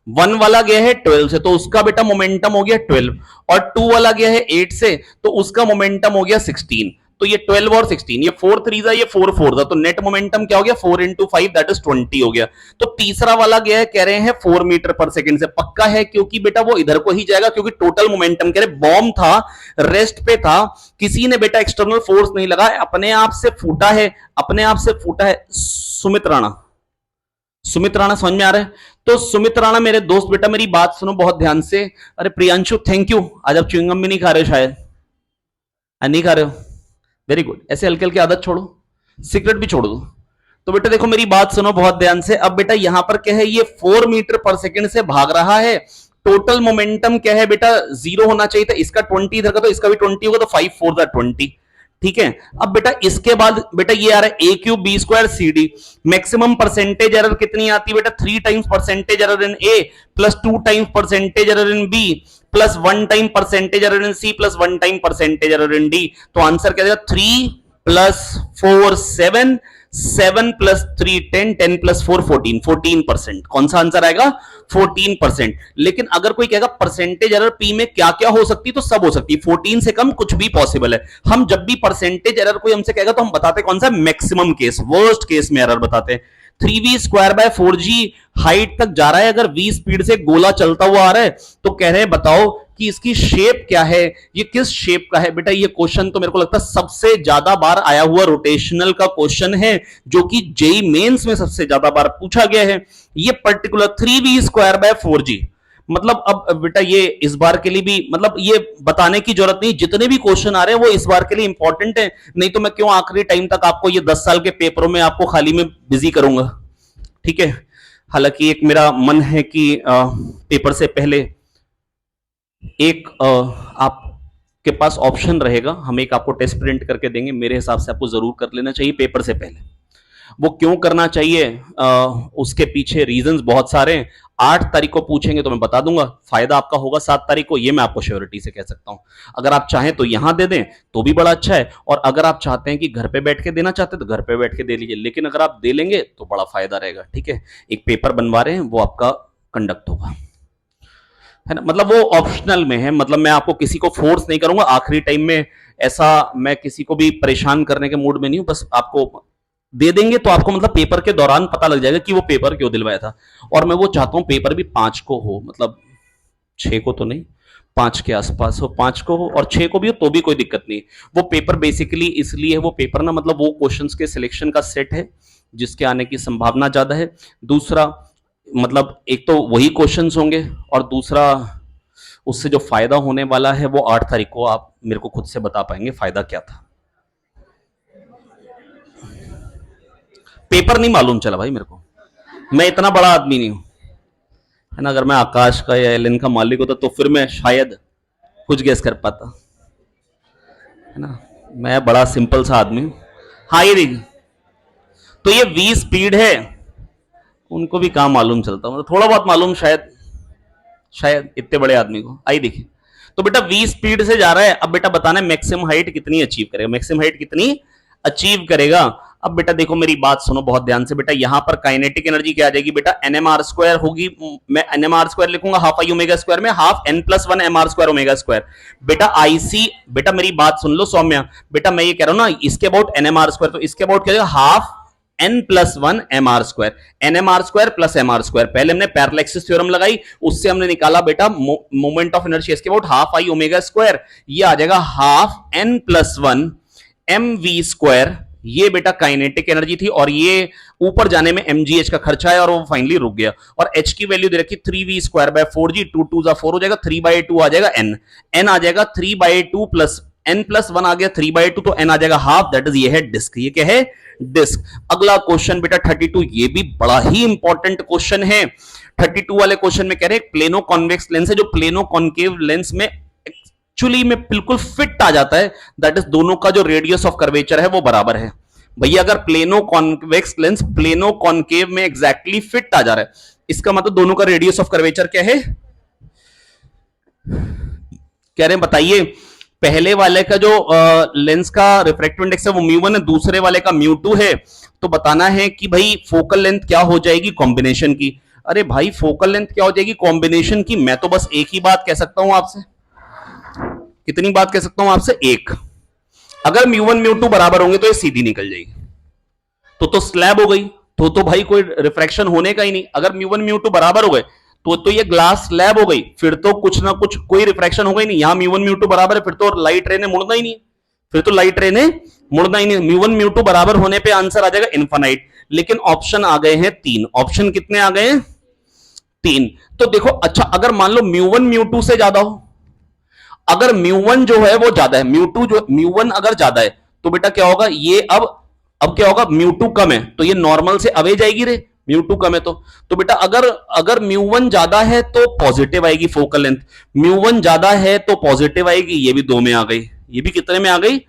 1 वाला गया है 12 से, तो उसका बेटा मोमेंटम हो गया 12, और 2 वाला गया है 8 से, तो उसका मोमेंटम हो गया 16। तो ये 12 और 16, ये 4 3 था, ये 4 4 था, तो नेट मोमेंटम क्या हो गया 4 इंटू 5 दैट इज 20 हो गया। तो तीसरा वाला गया है, कह रहे हैं 4 मीटर पर सेकंड से, पक्का है क्योंकि बेटा वो इधर को ही जाएगा, क्योंकि टोटल मोमेंटम कह रहे बॉम्ब था, रेस्ट पे था, किसी ने बेटा एक्सटर्नल फोर्स नहीं लगा, अपने आप से फूटा है, अपने आप से फूटा है। सुमित राणा, सुमित राणा समझ में आ रहा है? तो सुमित राणा मेरे दोस्त बेटा मेरी बात सुनो बहुत ध्यान से। अरे प्रियांशु थैंक यू, आज आप च्युइंगम भी नहीं खा रहे हो शायद, नहीं खा रहे हो, वेरी गुड। ऐसे हल्के हल्के आदत छोड़ो, सिगरेट भी छोड़ दो। तो बेटा देखो मेरी बात सुनो बहुत ध्यान से। अब बेटा यहां पर क्या है, ये 4 मीटर पर सेकंड से भाग रहा है, टोटल मोमेंटम क्या है बेटा 0 होना चाहिए था, इसका 20 इधर का, तो इसका भी 20 होगा, तो 5 4 दा 20, ठीक है। अब बेटा इसके बाद बेटा ये आ रहा है A cube B square C D, maximum percentage error कितनी आती है बेटा 3 times percentage error in A plus 2 times percentage error in B plus 1 time percentage error in C plus 1 time percentage error in D. तो आंसर क्या देगा 3 प्लस 4 7, 7 प्लस 3 10, 10 प्लस 4 14, 14%। कौन सा आंसर आएगा 14%। लेकिन अगर कोई कहेगा परसेंटेज एरर पी में क्या क्या हो सकती है, तो सब हो सकती है, 14 से कम कुछ भी पॉसिबल है। हम जब भी परसेंटेज एरर कोई हमसे कहेगा तो हम बताते कौन सा मैक्सिमम केस, वर्स्ट केस में एरर बताते हैं। 3v square by 4g height तक जा रहा है, अगर v स्पीड से गोला चलता हुआ आ रहा है, तो कह रहे हैं बताओ कि इसकी शेप क्या है, ये किस शेप का है। बेटा ये क्वेश्चन तो मेरे को लगता है सबसे ज्यादा बार आया हुआ रोटेशनल का क्वेश्चन है, जो कि जेई मेंस में सबसे ज्यादा बार पूछा गया है। ये particular 3v square by 4g, मतलब अब बेटा ये इस बार के लिए भी, मतलब ये बताने की जरूरत नहीं, जितने भी क्वेश्चन आ रहे हैं वो इस बार के लिए इंपॉर्टेंट है, नहीं तो मैं क्यों आखिरी टाइम तक आपको ये 10 साल के पेपरों में आपको खाली में बिजी करूंगा, ठीक है। हालांकि एक मेरा मन है कि पेपर से पहले एक आपके पास ऑप्शन रहेगा, हम एक आपको टेस्ट प्रिंट करके देंगे, मेरे हिसाब से आपको जरूर कर लेना चाहिए पेपर से पहले। वो क्यों करना चाहिए, उसके पीछे रीजंस बहुत सारे हैं। 8 तारीख को पूछेंगे तो मैं बता दूंगा, फायदा आपका होगा 7 तारीख को, ये मैं आपको श्योरिटी से कह सकता हूं। अगर आप चाहें तो यहां दे दें तो भी बड़ा अच्छा है, और अगर आप चाहते हैं कि घर पे बैठ के देना चाहते हैं तो घर पे बैठ के दे लीजिए, लेकिन अगर आप दे लेंगे तो बड़ा फायदा रहेगा, ठीक है। एक पेपर बनवा रहे हैं, वो आपका कंडक्ट होगा, है ना, मतलब वो ऑप्शनल में है, मतलब मैं आपको किसी को फोर्स नहीं करूंगा आखिरी टाइम में, ऐसा मैं किसी को भी परेशान करने के मूड में नहीं हूं, बस आपको दे देंगे तो आपको मतलब पेपर के दौरान पता लग जाएगा कि वो पेपर क्यों दिलवाया था। और मैं वो चाहता हूं पेपर भी 5 को हो, मतलब 6 को तो नहीं, 5 के आसपास हो, 5 को हो और 6 को भी हो तो भी कोई दिक्कत नहीं। वो पेपर बेसिकली इसलिए है, वो पेपर ना मतलब वो क्वेश्चंस के सिलेक्शन का सेट है जिसके आने की संभावना ज्यादा है। दूसरा मतलब एक तो वही क्वेश्चंस होंगे, और दूसरा उससे जो फायदा होने वाला है वो 8 तारीख को आप मेरे को खुद से बता पाएंगे फायदा क्या था। पेपर नहीं मालूम चला भाई मेरे को, मैं इतना बड़ा आदमी नहीं हूं, है ना। अगर मैं आकाश का या एलन का मालिक होता तो फिर मैं शायद कुछ गेस कर पाता, है ना। मैं बड़ा सिंपल सा आदमी हूं। हाँ ये देखिए, तो ये v स्पीड है, उनको भी कहां मालूम चलता, मतलब थोड़ा बहुत मालूम शायद, शायद इतने बड़े आदमी को। आई देखिए, तो बेटा v स्पीड से जा रहा है, अब बेटा बताना है मैक्सिमम हाइट कितनी अचीव करेगा, मैक्सिमम हाइट कितनी अचीव करेगा। अब बेटा देखो मेरी बात सुनो बहुत ध्यान से, बेटा यहां पर काइनेटिक एनर्जी क्या आ जाएगी बेटा NMR स्क्वायर होगी, मैं NMR स्क्वायर लिखूंगा हाफ आई ओमेगा स्क्वायर में, half n+1 mr square omega square. बेटा IC, बेटा मेरी बात सुन लो सौम्या, बेटा मैं ये कह रहा हूं ना इसके अबाउट NMR स्क्वायर, तो इसके अबाउट क्या half n+1 mr square, NMR square plus mr square. पहले हमने पैरालैक्सिस थ्योरम लगाई, उससे हमने निकाला बेटा मोमेंट ऑफ इनर्शिया, इसके about half I omega square, ये आ जाएगा हाफ n+1 mv स्क्वायर। ये बेटा काइनेटिक एनर्जी थी, और ये ऊपर जाने में mgh का खर्चा है, और वो फाइनली रुक गया। और h की वैल्यू दे रखी 3v स्क्वायर बाय 4g, 2 2 4 हो जाएगा, 3/2 आ जाएगा n आ जाएगा 3/2 प्लस n+1 आ गया 3/2, तो n आ जाएगा हाफ, दैट इज ये है डिस्क। ये क्या है डिस्क। अगला क्वेश्चन बेटा 32, ये भी बड़ा ही इंपॉर्टेंट क्वेश्चन है। 32 वाले क्वेश्चन में कह रहे हैं प्लेनो कॉन्वेक्स लेंस है, जो प्लेनो कॉन्केव लेंस में एक्चुअली में बिल्कुल फिट आ जाता है, दैट इज दोनों का जो रेडियस ऑफ कर्वेचर है वो बराबर है। भैया अगर plano convex lens plano concave में एग्जैक्टली फिट आ जा रहा है, इसका मतलब दोनों का रेडियस ऑफ कर्वेचर क्या है, कह रहे हैं बताइए। पहले वाले का जो लेंस का रिफ्रैक्टिव इंडेक्स है वो μ1 है, दूसरे वाले का μ2 है, तो बताना है कि भाई फोकल लेंथ क्या हो जाएगी कॉम्बिनेशन की। अरे भाई फोकल लेंथ क्या हो जाएगी कॉम्बिनेशन की, मैं तो बस एक ही बात कह सकता हूं आपसे। कितनी बात कह सकता हूं आपसे, एक। अगर म्यू वन म्यू टू बराबर होंगे तो ये सीधी निकल जाएगी, तो स्लैब हो गई, तो भाई कोई रिफ्रैक्शन होने का ही नहीं। अगर म्यू वन म्यू टू बराबर हो गए तो ये ग्लास स्लैब हो गई, फिर तो कुछ ना कुछ कोई रिफ्रैक्शन होगा ही नहीं। यहां म्यू वन म्यू टू बराबर है, फिर तो लाइट रे ने मुड़ना ही नहीं, फिर तो लाइट रे ने मुड़ना ही नहीं। म्यू वन म्यू टू बराबर होने पे आंसर आ जाएगा इनफाइनाइट। लेकिन ऑप्शन आ गए हैं 3, ऑप्शन कितने आ गए हैं? 3। तो देखो, अच्छा अगर मान लो म्यू वन म्यू टू से ज्यादा हो, अगर म्यू वन जो है वो ज्यादा है, म्यू वन अगर ज्यादा है तो बेटा क्या होगा, ये अब क्या होगा, म्यू टू कम है तो ये नॉर्मल से अवे जाएगी रे, म्यू टू कम है तो बेटा अगर म्यू वन ज्यादा है तो पॉजिटिव आएगी फोकल लेंथ, म्यू वन ज्यादा है तो पॉजिटिव आएगी, ये भी 2 में आ गई, ये भी कितने में आ गई,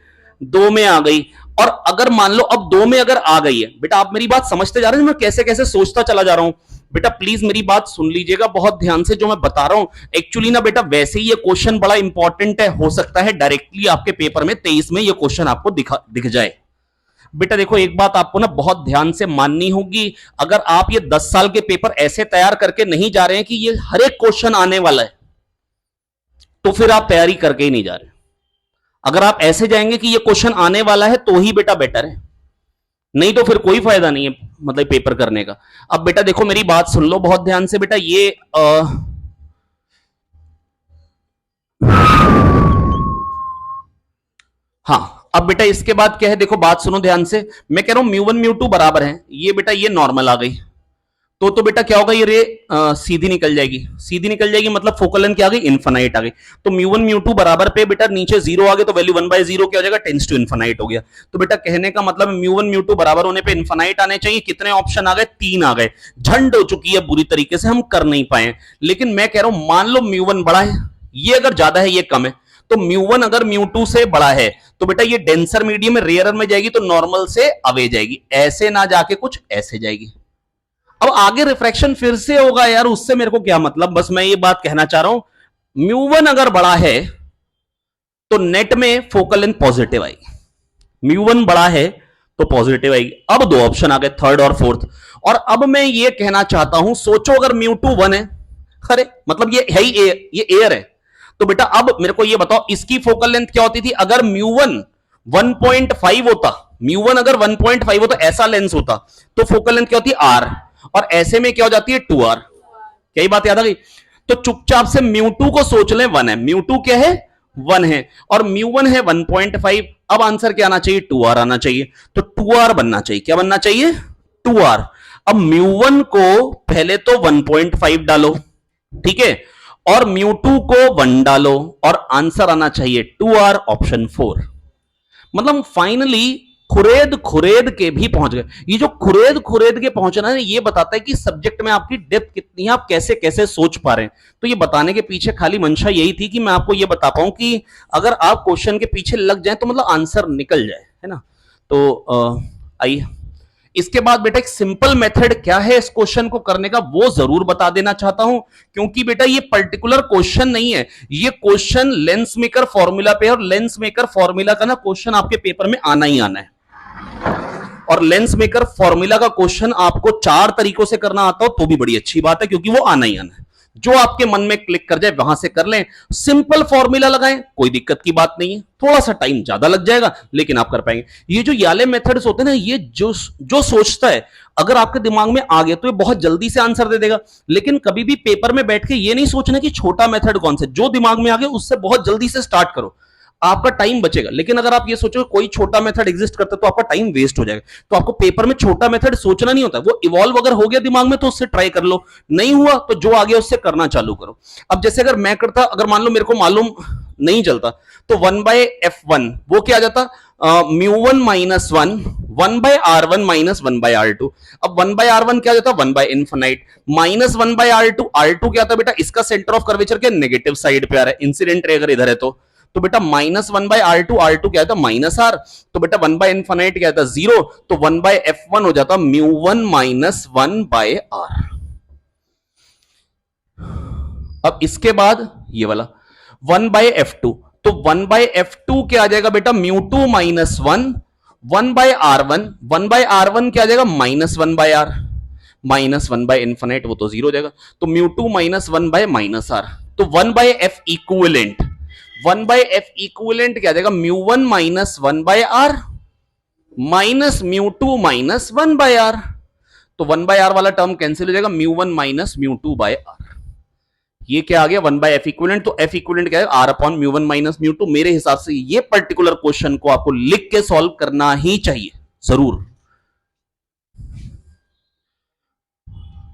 2 में आ गई। और अगर मान लो अब 2 में अगर आ गई है, बेटा आप मेरी बात समझते जा रहे हैं, मैं कैसे कैसे सोचता चला जा रहा हूं। बेटा प्लीज मेरी बात सुन लीजिएगा बहुत ध्यान से, जो मैं बता रहा हूं एक्चुअली ना बेटा वैसे ही ये क्वेश्चन बड़ा इंपॉर्टेंट है, हो सकता है डायरेक्टली आपके पेपर में 23 में ये क्वेश्चन आपको दिख जाए। बेटा देखो एक बात आपको ना बहुत ध्यान से माननी होगी, अगर आप ये 10 साल के पेपर ऐसे तैयार करके नहीं जा रहे हैं कि ये हर एक क्वेश्चन आने वाला है, तो फिर आप तैयारी करके ही नहीं जा रहे। अगर आप ऐसे जाएंगे कि ये क्वेश्चन आने वाला है तो ही बेटा बेटर है, नहीं तो फिर कोई फायदा नहीं है मतलब पेपर करने का। अब बेटा देखो मेरी बात सुन लो बहुत ध्यान से बेटा, ये हाँ अब बेटा इसके बाद क्या है, देखो बात सुनो ध्यान से, मैं कह रहा हूं म्यू वन म्यू टू बराबर है, ये बेटा ये नॉर्मल आ गई, तो बेटा क्या होगा, ये रे सीधी निकल जाएगी, सीधी निकल जाएगी मतलब फोकल लेंथ क्या आ गई, इनफाइनाइट आ गई। तो म्यू वन म्यू टू बराबर पे बेटा नीचे 0 आ गए तो वैल्यू 1/0 क्या हो जाएगा, टेंड्स टू इनफाइनाइट हो गया। तो बेटा कहने का मतलब म्यू वन म्यू टू बराबर होने पे इनफाइनाइट आने चाहिए। कितने ऑप्शन आ गए, 3 आ गए, झंड हो चुकी है बुरी तरीके से, हम कर नहीं पाए। लेकिन मैं कह रहा हूं मान लो म्यू वन बड़ा है, ये अगर ज्यादा है ये कम है, तो म्यू वन अगर म्यू टू से बड़ा है तो बेटा ये डेंसर मीडियम में रेयरर में जाएगी, तो नॉर्मल से अवे जाएगी, ऐसे ना जाके कुछ ऐसे जाएगी। अब आगे रिफ्रैक्शन फिर से होगा यार, उससे मेरे को क्या मतलब, बस मैं ये बात कहना चाह रहा हूं म्यू वन अगर बड़ा है तो नेट में फोकल लेंथ पॉजिटिव आएगी, म्यू वन बड़ा है तो पॉजिटिव आएगी। अब 2 ऑप्शन आ गए, थर्ड और फोर्थ। और अब मैं ये कहना चाहता हूं, सोचो अगर म्यू टू 1 है, अरे मतलब ये है ही ये एयर है, तो बेटा अब मेरे को ये बताओ इसकी फोकल लेंथ क्या होती थी, अगर म्यू वन 1.5 होता, म्यू वन अगर 1.5 होता ऐसा लेंस होता तो फोकल लेंथ क्या होती है r, और ऐसे में क्या हो जाती है 2r। क्या बात याद आ गई? तो चुपचाप से म्यू टू को सोच लें 1 है, म्यू टू क्या है 1 है, और म्यू वन है 1.5। अब आंसर क्या आना चाहिए, 2r आना चाहिए, तो 2r बनना चाहिए, क्या बनना चाहिए 2r। अब म्यू वन को पहले तो 1.5 डालो, ठीक है, और म्यू टू को 1 डालो, और आंसर आना चाहिए 2r, ऑप्शन 4। मतलब फाइनली खुरेद के भी पहुंच गए। ये जो खुरेद के पहुंचना है ये बताता है कि सब्जेक्ट में आपकी डेप्थ कितनी है, आप कैसे कैसे सोच पा रहे हैं। तो ये बताने के पीछे खाली मंशा यही थी कि मैं आपको ये बता पाऊं कि अगर आप क्वेश्चन के पीछे लग जाए तो मतलब आंसर निकल जाए, है ना। तो आइए इसके बाद बेटा एक सिंपल मेथड क्या है इस क्वेश्चन को करने का वो जरूर बता देना चाहता हूं, क्योंकि बेटा ये पर्टिकुलर क्वेश्चन नहीं है, ये क्वेश्चन लेंस मेकर फॉर्मूला पे है, और लेंस मेकर फॉर्मूला का ना क्वेश्चन आपके पेपर में आना ही आना है। और लेंस मेकर फॉर्मूला का क्वेश्चन आपको 4 तरीकों से करना आता हो तो भी बड़ी अच्छी बात है, क्योंकि वो आना ही आना है। जो आपके मन में क्लिक कर जाए वहां से कर लें, सिंपल फॉर्मूला लगाएं, कोई दिक्कत की बात नहीं है, थोड़ा सा टाइम ज्यादा लग जाएगा लेकिन आप कर पाएंगे। ये जो याले मेथड्स होते हैं ना, ये जो सोचता है अगर आपके दिमाग में आ गया तो ये बहुत जल्दी से आंसर दे देगा। लेकिन कभी भी पेपर में बैठ के ये नहीं सोचना कि छोटा मेथड कौन सा, जो दिमाग में आ गया उससे बहुत जल्दी से स्टार्ट करो, आपका टाइम बचेगा। लेकिन अगर आप ये सोचो कोई छोटा मेथड एग्जिस्ट करता है तो आपका टाइम वेस्ट हो जाएगा। तो आपको पेपर में छोटा मेथड सोचना नहीं होता, वो इवॉल्व अगर हो गया दिमाग में तो उससे ट्राई कर लो, नहीं हुआ तो जो आ गया उससे करना चालू करो। अब जैसे अगर मैं करता, अगर मान लो मेरे को मालूम नहीं चलता तो 1/f1 वो क्या आ जाता, mu one minus 1/r1 minus 1/r2। अब 1/r1 क्या जाता, 1/इनफिनाइट माइनस 1/r2। r2 क्या था बेटा, इसका सेंटर ऑफ कर्वेचर के नेगेटिव साइड पे आ रहा है, इंसिडेंट रे अगर इधर है तो बेटा माइनस 1/r2, r2 क्या था माइनस r, तो बेटा 1/इनफिनाइट क्या था 0, तो 1/f1 हो जाता म्यू वन माइनस 1/r। अब इसके बाद ये वाला 1/f2, तो 1/f2 क्या आ जाएगा बेटा, mu two minus 1/r1, 1/r1 क्या आ जाएगा माइनस 1/r, माइनस 1/इनफिनाइट वो तो 0 हो जाएगा, तो म्यू टू माइनस 1/-r, तो 1/f equivalent 1 by F equivalent क्या देगा, mu one minus 1 by R minus mu two minus 1 by R. तो 1 बाय आर वाला टर्म कैंसिल हो जाएगा, mu one minus mu two by R. ये क्या आ गया, 1 बाय एफ इक्विवेलेंट। तो एफ इक्विवेलेंट क्या है, R upon mu one minus mu two. मेरे हिसाब से ये पर्टिकुलर क्वेश्चन को आपको लिख के सॉल्व करना ही चाहिए जरूर।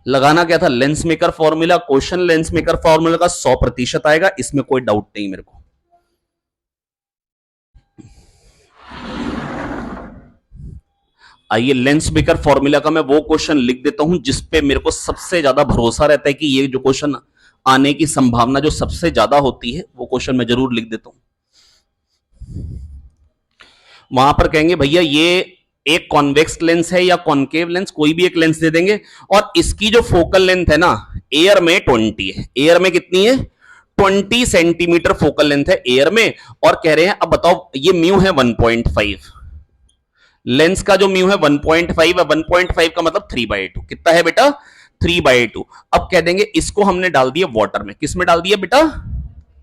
लगाना क्या था, lens maker formula. Question lens maker formula का 100% आएगा, इसमें कोई डाउट नहीं मेरे को। आइए लेंस मेकर फॉर्मूला का मैं वो क्वेश्चन लिख देता हूं जिसपे मेरे को सबसे ज्यादा भरोसा रहता है कि ये जो क्वेश्चन आने की संभावना जो सबसे ज्यादा होती है, वो क्वेश्चन मैं जरूर लिख देता हूं। वहां पर कहेंगे भैया ये एक कॉन्वेक्स लेंस है या कॉन्केव लेंस, कोई भी एक लेंस दे देंगे, और इसकी जो फोकल लेंथ है ना एयर में 20 है। एयर में कितनी है, 20 सेंटीमीटर फोकल लेंथ है एयर में। और कह रहे हैं अब बताओ ये म्यू है 1.5, लेंस का जो म्यू है 1.5 है, 1.5 का मतलब 3/2 कितना है बेटा, 3/2। अब कह देंगे इसको हमने डाल दिया वाटर में, किस में डाल दिया बेटा,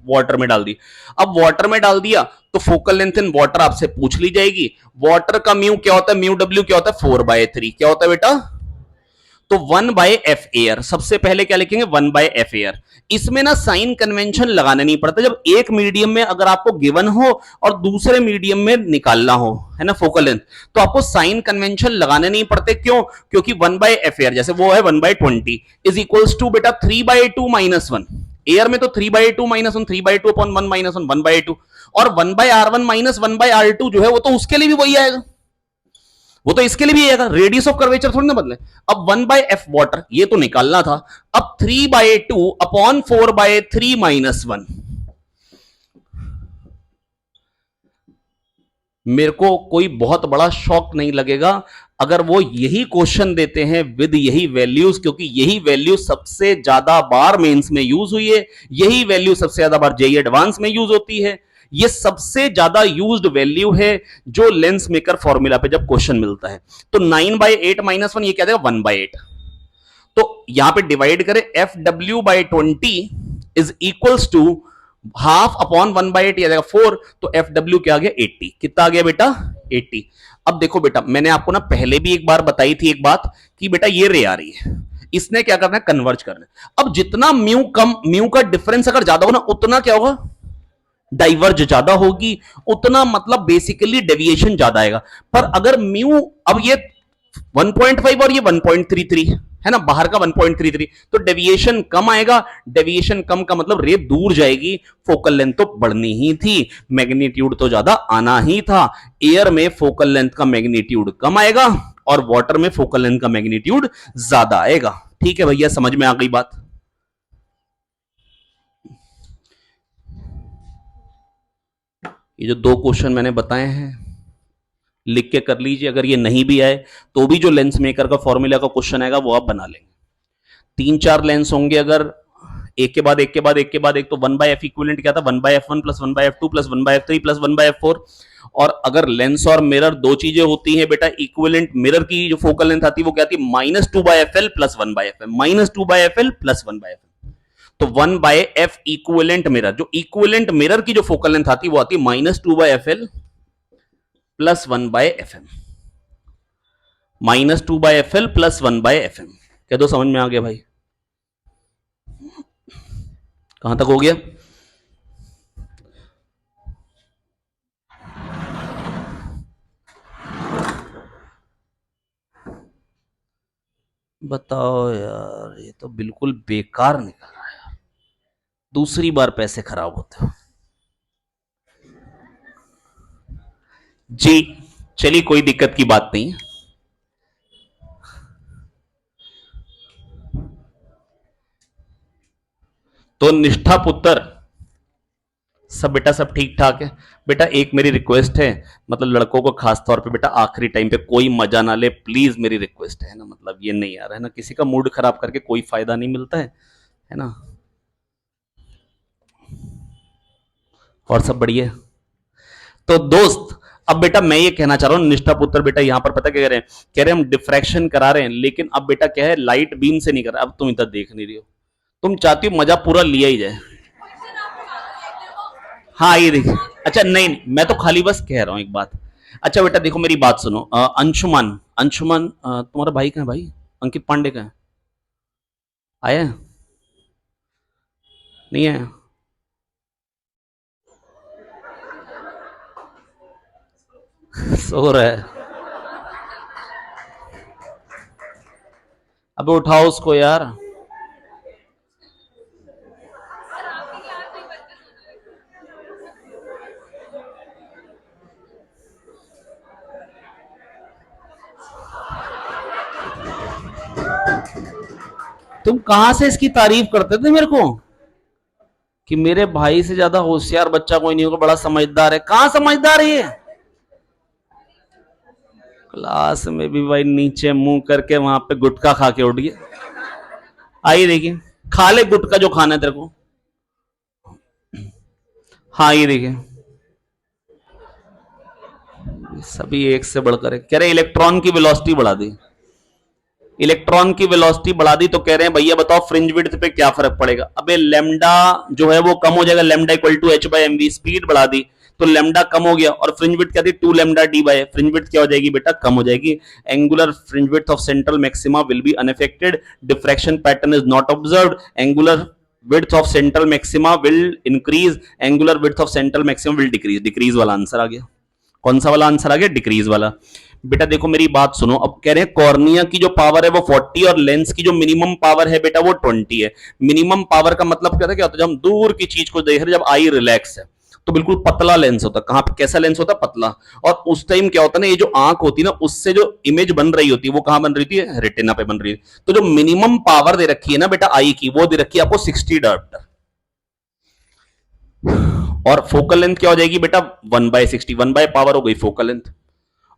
वाटर में डाल दी। अब वाटर में डाल दिया तो फोकल लेंथ इन वाटर आपसे पूछ ली जाएगी। वाटर का म्यू क्या होता है, म्यू डब्ल्यू क्या होता है, 4/3 क्या होता है बेटा, तो 1 बाय एफ एयर। सबसे पहले क्या लिखेंगे, 1 बाय एफ एयर। इसमें ना साइन कन्वेंशन लगाना नहीं पड़ता। जब एक मीडियम में अगर आपको गिवन हो और दूसरे मीडियम में निकालना हो, है ना फोकल लेंथ, तो आपको साइन कन्वेंशन लगाने नहीं पड़ते। क्यों, क्योंकि 1 बाय एफ एयर जैसे वो है 1/20 इज इक्वल्स टू बेटा 3/2 माइनस 1। एयर में तो 3/2 माइनस 1, 3/2 अपॉन 1 माइनस 1, 1/2। और 1/r1 माइनस 1/r2 जो है वो तो उसके लिए भी वही आएगा, वो तो इसके लिए भी आएगा। रेडियस ऑफ कर्वेचर थोड़ी ना बदले। अब 1 बाय एफ वाटर ये तो निकालना था। अब 3/2 अपॉन 4/3 माइनस 1। मेरे को कोई बहुत बड़ा शॉक नहीं लगेगा अगर वो यही क्वेश्चन देते हैं विद यही वैल्यूज, क्योंकि यही वैल्यू सबसे ज्यादा बार मेंस में यूज हुई है, यही वैल्यू सबसे ज्यादा बार जेईई एडवांस में यूज होती है। ये सबसे ज्यादा यूज्ड वैल्यू है जो लेंस मेकर फॉर्मूला पे जब क्वेश्चन मिलता है। तो 9/8 माइनस 1 ये क्या देगा, 1/8। तो यहां पे डिवाइड करें, F W by 20 is equals to half upon 1/8 आ जाएगा 4। तो एफ डब्ल्यू क्या आ गया, 80। कितना आ गया बेटा, 80। अब देखो बेटा मैंने आपको ना पहले भी एक बार बताई थी एक बात कि बेटा ये रे आ रही है, इसने क्या करना है, कन्वर्ज करना है। अब जितना म्यू कम, म्यू का डिफरेंस अगर ज्यादा होगा ना उतना क्या होगा, डाइवर्ज ज्यादा होगी, उतना मतलब बेसिकली डेविएशन ज्यादा आएगा। पर अगर म्यू, अब ये 1.5 और ये 1.33 है ना, बाहर का 1.33, तो डेविएशन कम आएगा। डेविएशन कम का मतलब रे दूर जाएगी, फोकल लेंथ तो बढ़नी ही थी, मैग्नीट्यूड तो ज्यादा आना ही था। एयर में फोकल लेंथ का मैग्नीट्यूड कम आएगा और वाटर में फोकल लेंथ का मैग्नीट्यूड ज्यादा आएगा। ठीक है भैया, समझ में आ गई बात। ये जो दो क्वेश्चन मैंने बताए हैं लिख के कर लीजिए। अगर ये नहीं भी आए तो भी जो लेंस मेकर का फॉर्मूला का क्वेश्चन आएगा वो आप बना लेंगे। 3-4 लेंस होंगे अगर एक के बाद एक के बाद एक के बाद एक, तो 1 बाय एफ इक्विवेलेंट क्या था, 1/f1 plus 1/f2 plus 1/f3 plus 1/f4। और अगर लेंस और मिरर दो चीजें होती हैं बेटा, इक्विवेलेंट मिरर की जो फोकल लेंथ आती है वो क्या आती है, -2/fl plus 1/fm, -2/fl plus 1/fm। तो 1/f इक्विवेलेंट मिरर, जो इक्विवेलेंट मिरर की जो फोकल लेंथ आती है वो आती है -2/fl plus 1/fm, -2/fl plus 1/fm। कह दो समझ में आ गया भाई, कहां तक हो गया। बताओ यार, ये तो बिल्कुल बेकार निकल रहा है यार, दूसरी बार पैसे खराब होते हो जी। चलिए कोई दिक्कत की बात नहीं। तो निष्ठा पुत्र सब बेटा, सब ठीक ठाक है बेटा। एक मेरी रिक्वेस्ट है, मतलब लड़कों को खास तौर पे बेटा, आखिरी टाइम पे कोई मजा ना ले प्लीज, मेरी रिक्वेस्ट है ना। मतलब ये नहीं आ रहा है ना, किसी का मूड खराब करके कोई फायदा नहीं मिलता है ना। और सब बढ़िया। तो दोस्त अब बेटा मैं ये कहना चाह रहा हूं, निष्ठा पुत्र बेटा यहां पर पता क्या कह रहे हैं, कह रहे हैं हम डिफ्रैक्शन करा रहे हैं, लेकिन अब बेटा क्या है, लाइट बीम से नहीं कर रहा। अब तुम इधर देख नहीं रही हो, तुम चाहती हो मजा पूरा लिया ही जाए। हाँ ये देखिए, अच्छा नहीं नहीं, मैं तो खाली बस कह रहा हूं एक बात। अच्छा बेटा देखो मेरी बात सुनो, अंशुमन, अंशुमन तुम्हारा भाई कहाँ है भाई? अंकित पांडे कहाँ है? आया है? नहीं आया? सो रहा है? अबे उठाओ उसको यार। तुम कहां से इसकी तारीफ करते थे मेरे को कि मेरे भाई से ज्यादा होशियार बच्चा कोई नहीं होगा, बड़ा समझदार है। कहां समझदार है ये? क्लास में भी भाई नीचे मुंह करके वहां पे गुटखा खा के उठ गया। आइए देखिए, खा ले गुटखा जो खाना है तेरे को। हाँ ये देखिए, सभी एक से बढ़कर है। कह रहे इलेक्ट्रॉन की वेलोसिटी बढ़ा दी, इलेक्ट्रॉन की वेलोसिटी बढ़ा दी, तो कह रहे हैं भैया बताओ फ्रिंज विड्थ पे क्या फर्क पड़ेगा। अबे लेमडा जो है वो कम हो जाएगा, lambda equal to H by M V, speed बढ़ा दी तो लेमडा कम हो गया, और फ्रिंज विड्थ क्या थी, two lambda D by, fringe width क्या हो जाएगी बेटा, कम हो जाएगी। Angular fringe width of central maxima will be unaffected, diffraction pattern is not observed, angular width of central maxima will increase, angular width of central maxima will decrease. Decrease वाला आंसर आ गया। कौन सा वाला आंसर आ गया? डिक्रीज वाला। बेटा देखो मेरी बात सुनो, अब कह रहे हैं कॉर्निया की जो पावर है वो 40 और लेंस की जो मिनिमम पावर है बेटा वो 20 है। मिनिमम पावर का मतलब क्या होता है? जब हम दूर की चीज को देख रहे हैं, जब आई रिलैक्स है तो बिल्कुल पतला लेंस होता है। कहां पे कैसा लेंस होता है? पतला। और उस टाइम क्या होता है ना, ये जो आंख होती है ना, उससे जो इमेज बन रही होती है वो कहां बन रही थी? रेटिना पे बन रही है। तो जो मिनिमम पावर दे रखी है ना बेटा आई की, वो दे रखी है आपको 60 डायोप्टर। और फोकल लेंथ क्या हो जाएगी बेटा? 1/60, 1/पावर हो गई फोकल लेंथ।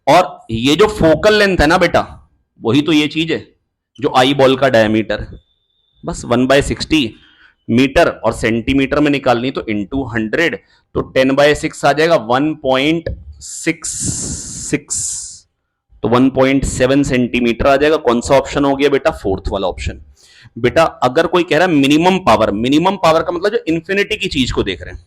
और ये जो फोकल लेंथ है ना बेटा, वही तो ये चीज है जो आई बॉल का डायमीटर है। बस 1/60 मीटर, और सेंटीमीटर में निकालनी तो इंटू 100, तो 10/6 आ जाएगा 1.66, तो 1.7 सेंटीमीटर आ जाएगा। कौन सा ऑप्शन हो गया बेटा? फोर्थ वाला ऑप्शन। बेटा अगर कोई कह रहा है मिनिमम पावर, मिनिमम पावर का मतलब जो इन्फिनिटी की चीज को देख रहे हैं,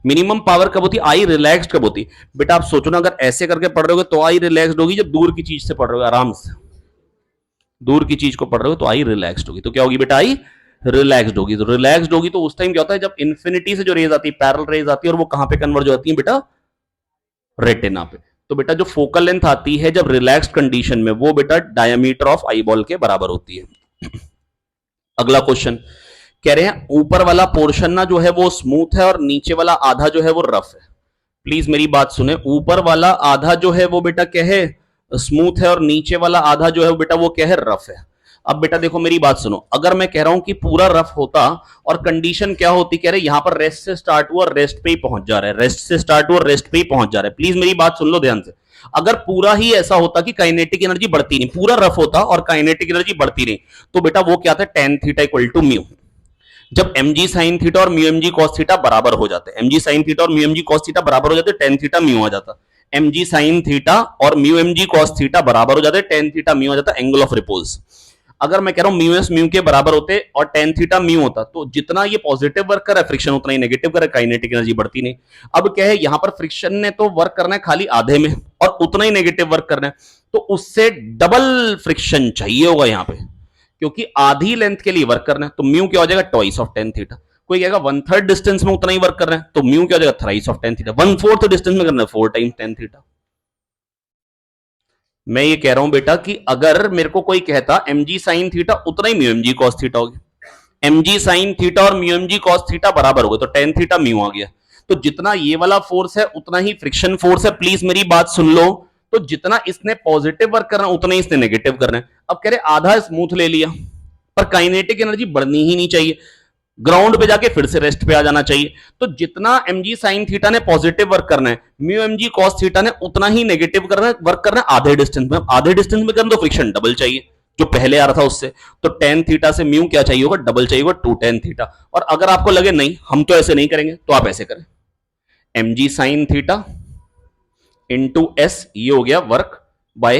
मिनिमम पावर कब होती? आई रिलैक्स्ड कब होती? बेटा आप सोचो ना, अगर ऐसे करके पढ़ रहे हो तो आई रिलैक्स्ड होगी जब दूर की चीज से पढ़ रहे हो, आराम से दूर की चीज को पढ़ रहे हो तो आई रिलैक्स्ड होगी। तो क्या होगी बेटा? आई रिलैक्स्ड होगी। तो रिलैक्स्ड होगी तो उस टाइम क्या होता है, जब इन्फिनिटी से जो रेज आती है, पैरेलल रेज आती है, और वो कहां पे कन्वर्ज होती है बेटा? रेटिना पे। तो बेटा जो फोकल लेंथ आती है जब रिलैक्स्ड कंडीशन में, वो बेटा डायमीटर ऑफ आई बॉल के बराबर होती है। अगला क्वेश्चन कह रहे हैं ऊपर वाला पोर्शन ना जो है वो स्मूथ है और नीचे वाला आधा जो है वो रफ है। प्लीज मेरी बात सुने, ऊपर वाला आधा जो है वो बेटा क्या है? स्मूथ है, और नीचे वाला आधा जो है वो बेटा वो क्या है? रफ है। अब बेटा देखो मेरी बात सुनो, अगर मैं कह रहा हूं कि पूरा रफ होता, और कंडीशन क्या होती, कह रहे यहां पर रेस्ट से स्टार्ट हुआ रेस्ट पे ही पहुंच जा रहा है, रेस्ट से स्टार्ट हुआ रेस्ट पे ही पहुंच जा रहा है। प्लीज मेरी बात सुन लो ध्यान से। अगर पूरा ही ऐसा होता कि काइनेटिक एनर्जी बढ़ती नहीं, पूरा रफ होता और काइनेटिक एनर्जी बढ़ती नहीं, तो बेटा वो क्या था? Tan theta equal to mu. जब एम जी साइन थीटा और mu M G cos theta बराबर हो जाते, एम जी साइन थीटा और mu M G cos theta बराबर हो जाते, टेन थीटा म्यू आ जाता। एम जी साइन थीटा और mu M G cos theta बराबर हो जाते, टेन थीटा म्यू आ जाता, एंगल ऑफ रिपोज। अगर मैं कह रहा हूं म्यू एस म्यू के बराबर होते और टेन थीटा म्यू होता, तो जितना ये पॉजिटिव वर्क कर रहा है फ्रिक्शन, उतना ही नेगेटिव कर रहा है, काइनेटिक एनर्जी बढ़ती नहीं। अब क्या है, यहां पर फ्रिक्शन ने तो वर्क करना है खाली आधे में, और उतना ही नेगेटिव वर्क करना है, तो उससे डबल फ्रिक्शन चाहिए होगा यहां पे, क्योंकि आधी लेंथ के लिए वर्क करना है। तो म्यू क्या हो जाएगा? Twice of tan theta. कोई कहेगा वन थर्ड डिस्टेंस में उतना ही वर्क कर रहे हैं, तो म्यू क्या हो जाएगा? Thrice of tan theta. One fourth distance में करना है, फोर टाइम टेन थीटा। मैं ये कह रहा हूं बेटा कि अगर मेरे को कोई कहता एम जी साइन थीटा उतना ही mu M G cos theta हो गया, एम जी साइन थीटा और mu M G cos theta बराबर हो गए, तो टेन थीटा म्यू आ गया। तो जितना ये वाला फोर्स है उतना ही फ्रिक्शन फोर्स है। प्लीज मेरी बात सुन लो, तो जितना इसने पॉजिटिव वर्क करना उतना ही इसने नेगेटिव करना है। अब कह रहे आधा स्मूथ ले लिया, पर काइनेटिक एनर्जी बढ़नी ही नहीं चाहिए, ग्राउंड पे जाके फिर से रेस्ट पे आ जाना चाहिए। तो जितना mg साइन थीटा ने पॉजिटिव वर्क करना है, म्यू mg कॉस थीटा ने उतना ही नेगेटिव करना है, वर्क करना है आधे डिस्टेंस में। आधे डिस्टेंस में करना तो फ्रिक्शन डबल चाहिए जो पहले आ रहा था उससे। तो टेन थीटा से म्यू क्या चाहिए होगा? डबल चाहिए होगा, टू टेन थीटा। और अगर आपको लगे नहीं हम तो ऐसे नहीं करेंगे, तो आप ऐसे करें, mg sine theta into S, ये हो गया work by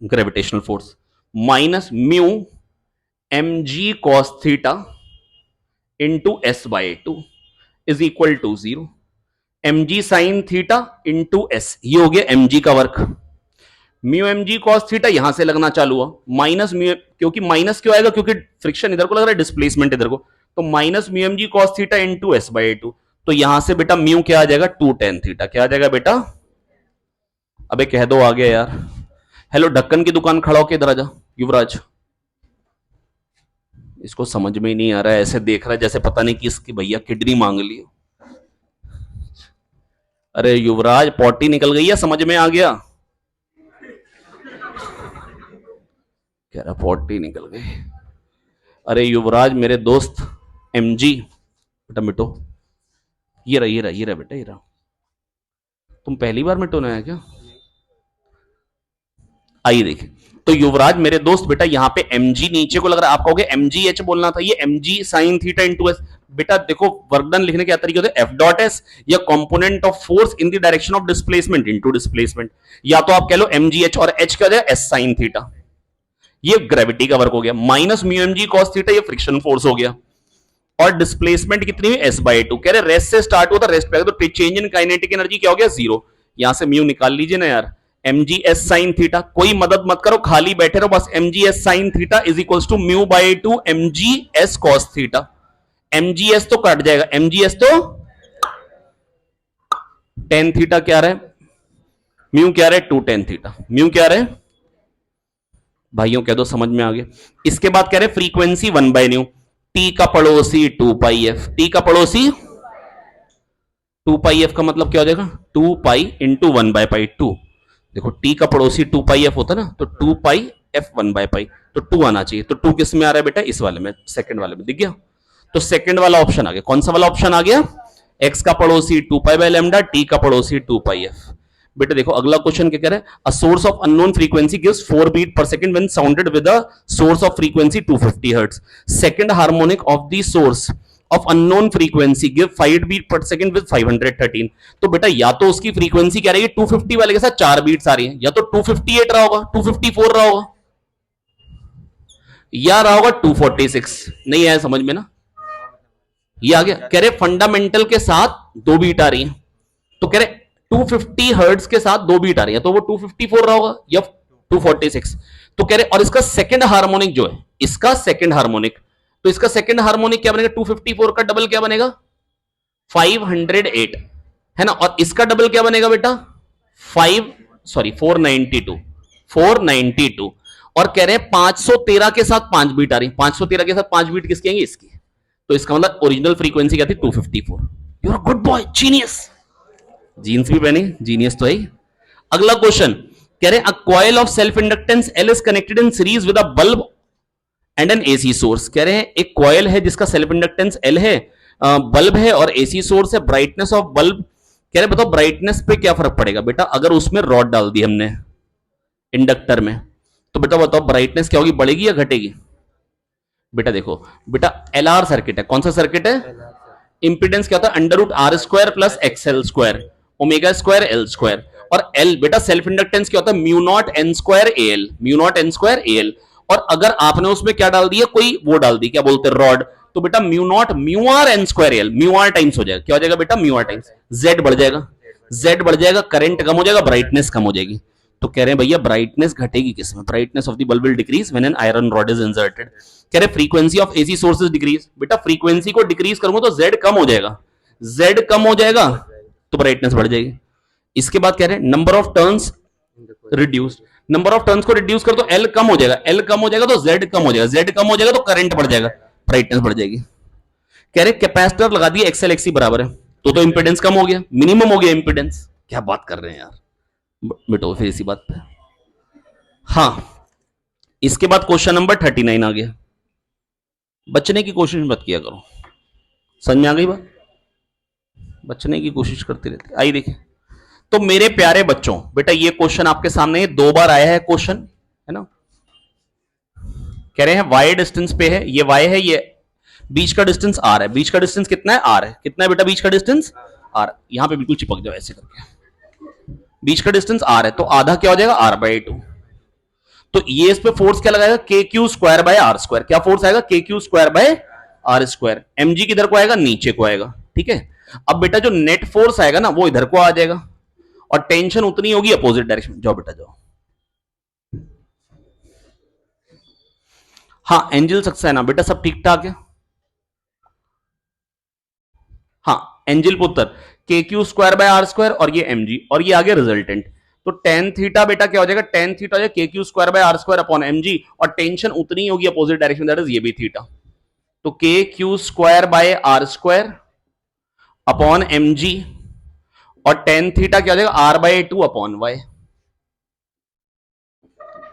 gravitational force, minus mu mg cos theta into S by two is equal to zero. mg sine theta into S, ये हो गया mg का work. Mu mg cos theta यहां से लगना चालू हुआ, माइनस म्यू, क्योंकि माइनस क्यों आएगा, क्योंकि फ्रिक्शन इधर को लग रहा है, डिस्प्लेसमेंट इधर को, तो minus mu mg cos theta into S by to. तो यहां से बेटा म्यू क्या आ जाएगा, 2 tan थीटा। क्या आ जाएगा बेटा, अबे कह दो आ गया यार। हेलो, ढक्कन की दुकान खड़ा होके इधर आ जा युवराज। इसको समझ में ही नहीं आ रहा है, ऐसे देख रहा है जैसे पता नहीं कि इसकी भैया किडनी मांग ली। अरे युवराज, पॉटी निकल गई है, समझ में आ गया? कह रहा पॉटी निकल गई। अरे युवराज मेरे दोस्त एमजी, बेटा मिटो। ये रहा ये रहा ये रहा बेटा, ये रहा। तुम पहली बार मिटोना है क्या? आइए देखिए, तो युवराज मेरे दोस्त बेटा यहाँ पे mg नीचे को लग रहा है, आप कहोगे mgh बोलना था, ये mg sine theta into S. बेटा देखो, वर्क डन लिखने के तरीके होते हैं, एफ डॉट एस या component of force in the direction of displacement into displacement, या तो आप कह लो mgh और h क्या हो जाएगा, एस साइन थीटा। ये ग्रेविटी का वर्क हो गया, minus mu mg cos theta, ये फ्रिक्शन फोर्स हो गया, और डिस्प्लेसमेंट कितनी हुई, एस बाई टू। कह रहे रेस्ट से स्टार्ट हुआ था, रेस्ट पे तो चेंज इन काइनेटिक एनर्जी क्या हो गया, जीरो। यहां से म्यू निकाल लीजिए ना यार, mg s sin थीटा, कोई मदद मत करो, खाली बैठे रहो बस। mg s sin theta is equals to mu by two mg s cos theta. mg s तो कट जाएगा, mg s तो tan थीटा क्या रहे, म्यू क्या रहे, 2 tan थीटा, म्यू क्या रहे भाइयों, कह दो समझ में आ गया। इसके बाद कह रहे फ्रीक्वेंसी 1 बाय न्यू, टी का पड़ोसी 2 पाई एफ, टी का पड़ोसी 2 पाई एफ का मतलब क्या हो जाएगा, 2 पाई इंटू 1 बाय पाई 2। देखो टी का पड़ोसी 2 पाई एफ होता ना, तो 2 पाई एफ 1 बाय पाई, तो 2 आना चाहिए। तो 2 किस में आ रहा है बेटा, इस वाले में, सेकंड वाले में, दिख गया? तो सेकंड वाला ऑप्शन आ गया। कौन सा वाला ऑप्शन आ गया, एक्स का पड़ोसी 2 पाई बाय लैम्डा, टी का पड़ोसी 2 पाई एफ। बेटा देखो अगला क्वेश्चन क्या कह रहा है, a source of unknown frequency gives 4 beat per second when sounded with a source of frequency 250 hertz. Second harmonic of the source of unknown frequency give 5 beat per second with 513। तो बेटा या तो उसकी फ्रीक्वेंसी क्या रहेगी, 250 वाले के साथ 4 बीट्स आ रही है, या तो 258 रहा होगा, 254 रहा होगा, या रहा होगा 246। नहीं आया समझ में ना, ये आ गया। कह रहे फंडामेंटल के साथ 2 बीट आ रही है, तो कह रहे 250 हर्ट्ज के साथ 2 बीट आ रही है, तो वो 254 रहा होगा या 246। तो कह रहे और इसका सेकंड हार्मोनिक जो है, इसका सेकंड हार्मोनिक, तो इसका सेकंड हार्मोनिक क्या बनेगा, 254 का डबल क्या बनेगा, 508 है ना, और इसका डबल क्या बनेगा बेटा, 492। और कह रहे हैं 513 के साथ 5 बीट आ रही, 513 के साथ 5 बीट किसकी आएंगी, इसकी। तो इसका मतलब ओरिजिनल फ्रीक्वेंसी क्या थी, 254। You are good boy, genius. Jeans भी पहनी, जीनियस तो है। अगला क्वेश्चन कह रहे हैं a coil of self inductance L is connected in series with a bulb and N AC source. कह रहे हैं एक कॉइल है जिसका सेल्फ इंडक्टेंस एल है, बल्ब है और एसी सोर्स है, ब्राइटनेस ऑफ बल्ब। कह रहे बताओ ब्राइटनेस पे क्या फर्क पड़ेगा बेटा, अगर उसमें रॉड डाल दी हमने इंडक्टर में, तो बेटा बताओ ब्राइटनेस क्या होगी, बढ़ेगी या घटेगी? बेटा देखो बेटा, एलआर सर्किट है, कौन सा सर्किट है, इंपीडेंस क्या होता है, under root R square plus XL square omega square L square, और एल बेटा सेल्फ इंडक्टेंस क्या होता है, mu naught N square L, mu naught N square L. और अगर आपने उसमें क्या डाल दिया, कोई वो डाल दी, क्या बोलते हैं, रॉड, तो बेटा mu naught mu R N square L, mu R times हो जाएगा, क्या हो जाएगा बेटा, म्यू आर टाइम्स, जेड बढ़ जाएगा, जेड बढ़ जाएगा, करंट कम हो जाएगा, ब्राइटनेस कम हो जाएगी। तो कह रहे हैं भैया ब्राइटनेस घटेगी किसमें, brightness of the bulb will decrease when an iron rod is inserted. कह रहे frequency of AC sources decrease, बेटा फ्रीक्वेंसी को डिक्रीज करूंगा तो जेड कम हो जाएगा, जेड कम हो जाएगा तो ब्राइटनेस बढ़ जाएगी। इसके बाद कह रहे हैं number of turns reduced, number of turns को रिड्यूस कर तो एल कम हो जाएगा, एल कम हो जाएगा तो जेड कम हो जाएगा, जेड कम हो जाएगा तो करंट बढ़ जाएगा, ब्राइटनेस बढ़ जाएगी। कह रहे कैपेसिटर लगा दिए एक्सएल एक्सी बराबर है, तो इंपेडेंस कम हो गया, मिनिमम हो गया इंपेडेंस। क्या बात कर रहे हैं यार, मिटो फिर इसी बात पे। हाँ, इसके बाद क्वेश्चन नंबर 39 आ गया। बचने की कोशिश मत किया करो, समझ में आ गई बात, बचने की कोशिश करते रहते। आइए देखिए, तो मेरे प्यारे बच्चों बेटा ये क्वेश्चन आपके सामने 2 बार आया है क्वेश्चन, है ना। कह रहे हैं वाई डिस्टेंस पे है, ये वाई है, ये बीच का डिस्टेंस आर है, बीच का डिस्टेंस कितना है, आर है, कितना है बेटा बीच का डिस्टेंस, आर। यहां पे बिल्कुल चिपक जाओ ऐसे करके, बीच का डिस्टेंस आर है, तो आधा क्या हो जाएगा, आर बाई 2। तो ये इस पे फोर्स क्या लगाएगा, K Q square by R square, क्या फोर्स आएगा, K Q square by R square. MG किधर को आएगा, नीचे को आएगा, ठीक है। अब बेटा जो नेट फोर्स आएगा ना वो इधर को आ जाएगा और टेंशन उतनी होगी अपोजिट डायरेक्शन में। जाओ बेटा जाओ। हाँ एंजल सक्सेना ना बेटा, सब ठीक ठाक है। हाँ एंजल पुत्र K Q square by R square और ये एम जी और ये आ गया रिजल्टेंट। तो टेन थीटा बेटा क्या हो जाएगा, टेन थीटा हो जाएगा K Q square by R square upon M G और टेंशन उतनी होगी अपोजिट डायरेक्शन, दैट इज ये भी थीटा। तो K Q square by R square upon M G और टेन थीटा क्या हो जाएगा R by two upon Y.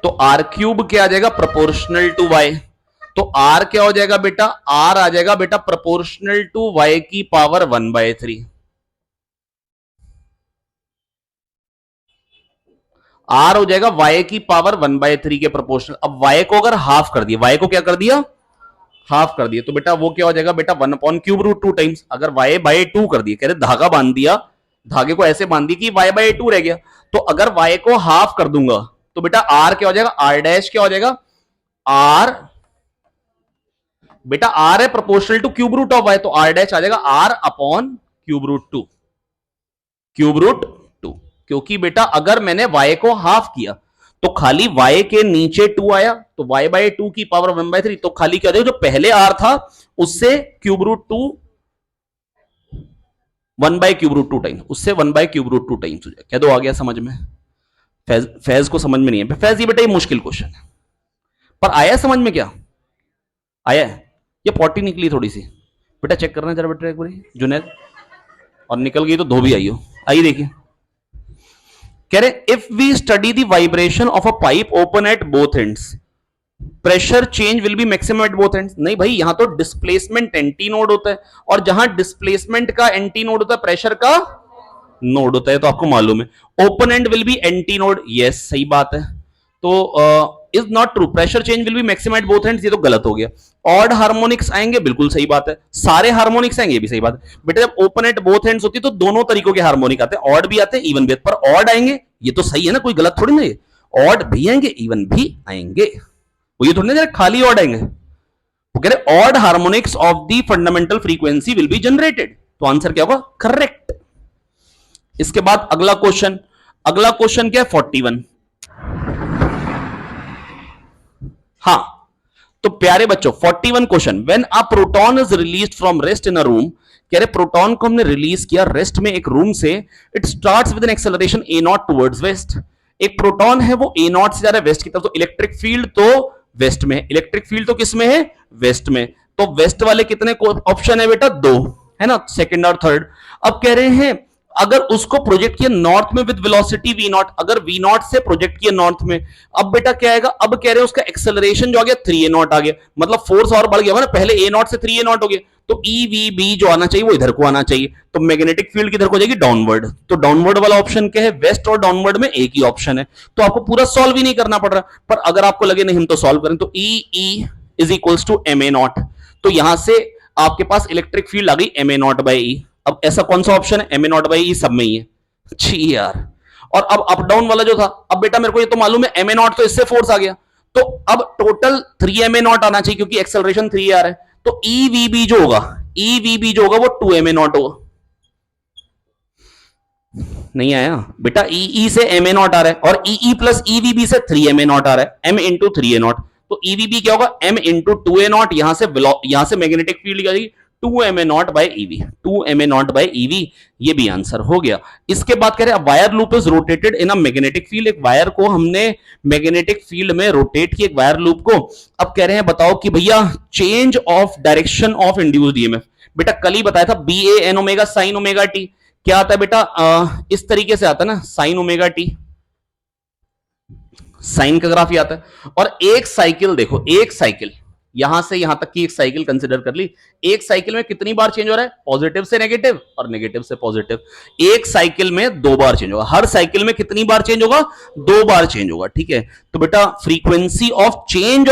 तो आर क्यूब क्या आ जाएगा प्रोपोर्शनल टू वाई। तो आर क्या हो जाएगा बेटा, आर आ जाएगा बेटा प्रोपोर्शनल टू वाई की पावर 1/3। आर हो जाएगा वाई की पावर 1/3 के प्रोपोर्शनल। अब वाई को अगर हाफ कर दिया, वाई को क्या कर दिया हाफ कर दिया, तो बेटा वो क्या हो जाएगा बेटा 1/3 टाइम्स। अगर वाई बाय 2 कर दिया, कह रहे धागा बांध दिया, धागे को ऐसे बांध दिया कि वाई बाय 2 रह गया, तो अगर वाई को हाफ कर दूंगा तो बेटा आर क्या हो जाएगा, आर डैश क्या हो जाएगा, आर बेटा आर है proportional to cube root of Y, तो आर डैश आ जाएगा R upon cube root two, cube root two. क्योंकि बेटा अगर मैंने वाई को हाफ किया तो खाली वाई के नीचे 2 आया, तो वाई बाय 2 की पावर 1/3, तो खाली क्या जो पहले आर था उससे क्यूब रूट टू 1/√2 टाइम्स, उससे 1/√2 टाइम्स हो जाए। क्या दो आ गया समझ में? फैज को समझ में नहीं है फैज, ये बेटा ये मुश्किल क्वेश्चन है, पर आया समझ में? क्या आया है? ये 40 निकली थोड़ी सी बेटा, चेक करना जरा बेटा एक बार जुनैद, और निकल गई तो धो भी आइयो। आइए देखिए, कह रहे if we study the vibration of a pipe open at both ends pressure change will be maximum at both ends. नहीं भाई, यहां तो डिस्प्लेसमेंट एंटी नोड होता है, और जहां डिस्प्लेसमेंट का एंटी नोड होता है प्रेशर का नोड होता है, तो आपको मालूम है open and will be anti node. Yes सही बात है। तो is not true, pressure change will be maximum at both ends, ये तो गलत हो गया। ऑड हार्मोनिक्स आएंगे, बिल्कुल सही बात है। सारे हार्मोनिक्स आएंगे, ये भी सही बात है बेटा। जब ओपन एट बोथ एंड्स होती है तो दोनों तरीकों के हार्मोनिक आते हैं, ऑड भी आते हैं इवन भी आते हैं, पर ऑड आएंगे ये तो सही है ना, कोई गलत थोड़ी ना, ये ऑड भी आएंगे इवन भी आएंगे, वो ये थोड़ी ना खाली ऑड आएंगे। वो कह रहे odd harmonics of the fundamental frequency will be generated, तो आंसर क्या होगा, करेक्ट। इसके बाद अगला क्वेश्चन, अगला क्वेश्चन क्या है 41। हाँ तो प्यारे बच्चों 41 question, when a proton is released from rest in a room, कह रहे प्रोटॉन को हमने रिलीज किया रेस्ट में एक रूम से, it starts with an acceleration A not towards waste. एक प्रोटॉन है वो ए नॉट से जा रहा है वेस्ट की तरफ, तो इलेक्ट्रिक फील्ड तो वेस्ट में है, इलेक्ट्रिक फील्ड तो किस में है, वेस्ट में। तो वेस्ट वाले कितने ऑप्शन है बेटा, 2 है ना, सेकंड और थर्ड। अब कह रहे हैं अगर उसको प्रोजेक्ट किया नॉर्थ में विद वेलोसिटी वी नॉट, अगर वी नॉट से प्रोजेक्ट किया नॉर्थ में, अब बेटा क्या आएगा, अब कह रहे हैं उसका एक्सेलरेशन जो आ गया 3a नॉट आ गया, मतलब फोर्स और बढ़ गया ना, पहले a नॉट से 3a नॉट हो गया, तो EVB जो आना चाहिए वो इधर को आना चाहिए, तो मैग्नेटिक फील्ड किधर को जाएगी, डाउनवर्ड। तो डाउनवर्ड वाला ऑप्शन क्या है, वेस्ट और डाउनवर्ड में एक ही ऑप्शन है, तो आपको पूरा सॉल्व ही नहीं करना पड़ रहा। पर अगर आपको लगे नहीं हम तो सॉल्व करें, तो EE is equals to MA naught, तो यहां से आपके पास इलेक्ट्रिक फील्ड आ गई MA नॉट बाई E। अब ऐसा कौन सा ऑप्शन है, MA नॉट बाई E सब में ही है, छी यार। और अब अप डाउन वाला जो था, अब बेटा मेरे को ये तो मालूम है MA नॉट, तो इससे फोर्स आ गया, तो अब टोटल 3MA नॉट आना चाहिए क्योंकि एक्सेलरेशन 3 आ रहा है, तो EVB जो होगा, EVB जो होगा वो 2MA नॉट होगा। नहीं आया बेटा, EE से MA नॉट आ रहा है और EE प्लस EVB से 3MA नॉट आ रहा है, M इंटू 3A नॉट, तो EVB क्या होगा, M इंटू 2A नॉट, यहां से मैग्नेटिक फील्ड क्या जाएगी 2MA not by EV, 2MA not by EV, ये भी आंसर हो गया। इसके बाद कह रहे हैं wire loop is rotated in a magnetic field, एक वायर को हमने मैग्नेटिक फील्ड में रोटेट किया, एक वायर लूप को। अब कह रहे हैं बताओ कि भैया change of direction of induced EMF, बेटा कल ही बताया था BA n omega sine omega T, क्या आता है बेटा, इस तरीके से आता है ना, साइन ओमेगा टी, साइन का ग्राफ ही आता है। और एक साइकिल देखो, एक साइकिल यहां से यहां तक की एक साइकिल कंसिडर कर ली, एक साइकिल में कितनी बार चेंज हो रहा है, पॉजिटिव से नेगेटिव और नेगेटिव से पॉजिटिव, एक साइकिल में 2 बार चेंज होगा, हर साइकिल में कितनी बार चेंज होगा, 2 बार चेंज होगा, ठीक है। तो बेटा frequency of change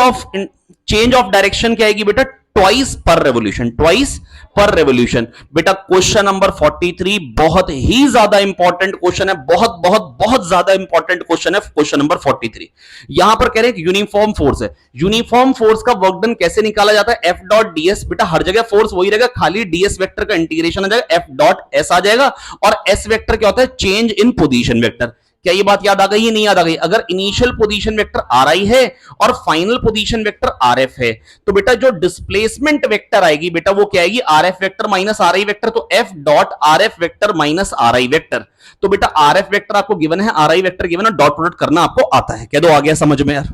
of direction क्या आएगी बेटा, ट्वाइस पर रेवोल्यूशन, ट्वाइस पर रेवोल्यूशन। बेटा क्वेश्चन नंबर 43 बहुत ही ज्यादा इंपॉर्टेंट क्वेश्चन है, बहुत बहुत बहुत ज्यादा इंपॉर्टेंट क्वेश्चन है क्वेश्चन नंबर 43। यहां पर कह रहे हैं यूनिफॉर्म फोर्स है, यूनिफॉर्म फोर्स का वर्क डन कैसे निकाला जाता है, एफ डॉट डीएस। बेटा हर जगह फोर्स वही रहेगा, खाली डीएस वेक्टर का इंटीग्रेशन आ जाएगा, एफ डॉट एस आ जाएगा। और एस वेक्टर क्या होता है, चेंज इन पोजीशन वेक्टर। क्या ये बात याद आ गई, नहीं याद आ गई? अगर इनिशियल पोजीशन वेक्टर आर आई है और final position vector R F है, तो बेटा जो डिस्प्लेसमेंट वेक्टर आएगी बेटा वो क्या आएगी, R F vector minus R I vector. तो F dot R F vector minus R I vector. तो बेटा आर एफ वेक्टर आपको गिवन है, आर आई वेक्टर गिवन है, डॉट प्रोडक्ट करना आपको आता है। कह दो आ गया समझ में यार।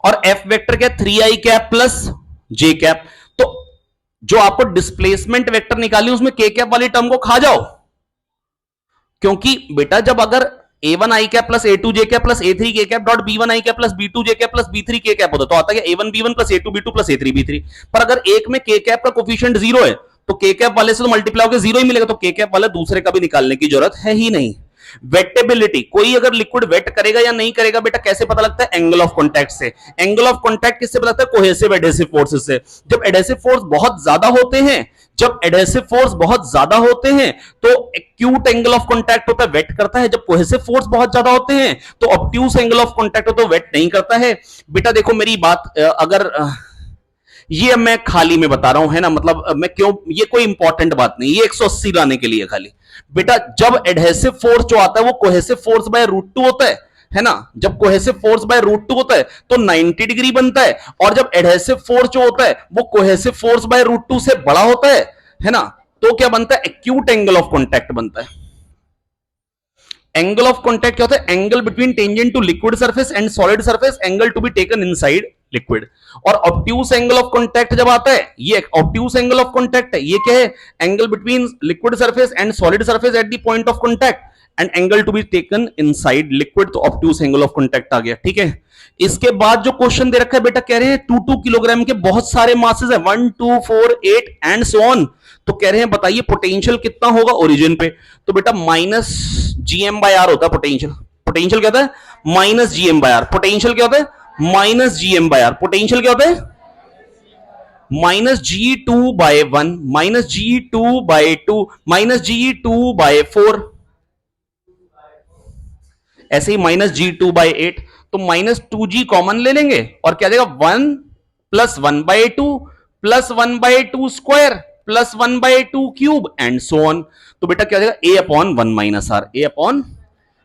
और एफ वेक्टर क्या, 3i कैप प्लस जे कैप। तो जो आपको डिस्प्लेसमेंट वेक्टर निकाली उसमें के कैप वाली टर्म को खा जाओ, क्योंकि बेटा जब अगर a1 i cap plus a2 j cap plus a3 k cap dot b1 i cap plus b2 j cap plus b3 k cap होता तो आता है a1 b1 plus a2 b2 plus a3 b3। पर अगर एक में k कैप का कोफिशिएंट 0 है तो k कैप वाले से तो मल्टीप्लाई होकर 0 ही मिलेगा, तो k कैप वाले दूसरे का भी निकालने की जरूरत है ही नहीं। वेटेबिलिटी, कोई अगर लिक्विड वेट करेगा या नहीं करेगा बेटा कैसे पता लगता है, एंगल ऑफ कॉन्टैक्ट से। एंगल ऑफ कॉन्टैक्ट किससे पता लगता है, कोहेसिव एडहेसिव फोर्सेस से। जब एडहेसिव फोर्स बहुत ज्यादा होते हैं, जब एडहेसिव फोर्स बहुत ज्यादा होते हैं तो एक्यूट एंगल ऑफ कॉन्टैक्ट होता है, वेट करता है। जब कोहेसिव फोर्स बहुत ज्यादा होते हैं तो ऑब्ट्यूस एंगल ऑफ कॉन्टैक्ट होता है, वेट नहीं करता है। बेटा देखो मेरी बात, अगर ये मैं खाली में बता रहा हूं है ना, मतलब मैं क्यों, ये कोई इंपॉर्टेंट बात नहीं, ये 180 लाने के लिए खाली। बेटा जब एडहेसिव फोर्स जो आता है वो कोहेसिव फोर्स बाय रूट 2 होता है ना। जब कोहेसिव फोर्स बाय रूट 2 होता है तो 90 डिग्री बनता है, और जब एडहेसिव फोर्स जो होता है वो कोहेसिव फोर्स बाय रूट 2 से बड़ा होता है ना, तो क्या बनता है, एक्यूट एंगल ऑफ कॉन्टैक्ट बनता है। एंगल ऑफ कॉन्टैक्ट क्या होता है, angle between tangent to liquid surface and solid surface, angle to be taken inside liquid. और ऑब्ट्यूस एंगल ऑफ कॉन्टैक्ट जब आता है, ये ऑब्ट्यूस एंगल ऑफ कॉन्टैक्ट है, ये क्या है, angle between liquid surface and solid surface at the point of contact and angle to be taken inside liquid. तो ऑब्ट्यूस एंगल ऑफ कॉन्टैक्ट आ गया, ठीक है। इसके बाद जो क्वेश्चन दे रखा है बेटा, कह रहे हैं 2 किलोग्राम के बहुत सारे मासेस है, 1 2 4 8 एंड सो ऑन। तो कह रहे हैं बताइए पोटेंशियल कितना होगा ओरिजिन पे। तो बेटा माइनस जीएम बाय आर होता है पोटेंशियल। पोटेंशियल क्या होता है, minus GM by R. Potential क्या होता है, minus GM by R. Potential क्या होता है, minus G2/1 minus G2/2 minus G2/4, ऐसे ही माइनस G2/8। तो माइनस 2G कॉमन ले लेंगे और क्या देगा, 1 plus 1/2 plus 1/2 square plus 1/2 cube and so on. तो बेटा क्या देगा, a upon 1 minus R, a upon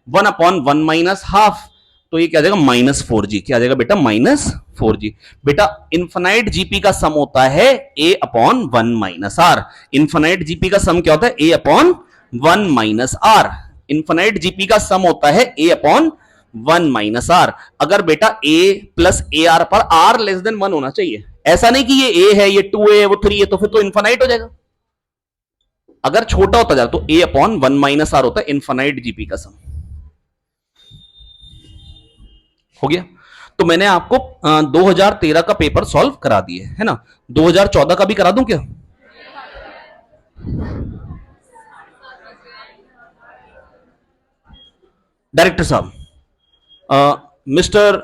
1 upon 1 minus half. तो ये क्या जाएगा, -4G। क्या जाएगा बेटा, -4G। बेटा इन्फिनाइट जीपी का सम होता है a upon 1 minus R. Infinite GP का सम क्या होता है, a upon 1 minus R. Infinite GP का सम होता है a अपॉन 1 माइनस आर। अगर बेटा a प्लस ए आर पर r लेस देन 1 होना चाहिए, ऐसा नहीं कि ये a है, ये 2 है, वो 3 है, तो फिर तो इन्फिनाइट हो जाएगा। अगर छोटा होता जाए तो a अपॉन 1 माइनस आर होता है इन्फिनाइट जीपी का सम। हो गया। तो मैंने आपको 2013 का पेपर सॉल्व करा दिए है ना, 2014 का भी करा दूं क्या? डायरेक्टर साहब, मिस्टर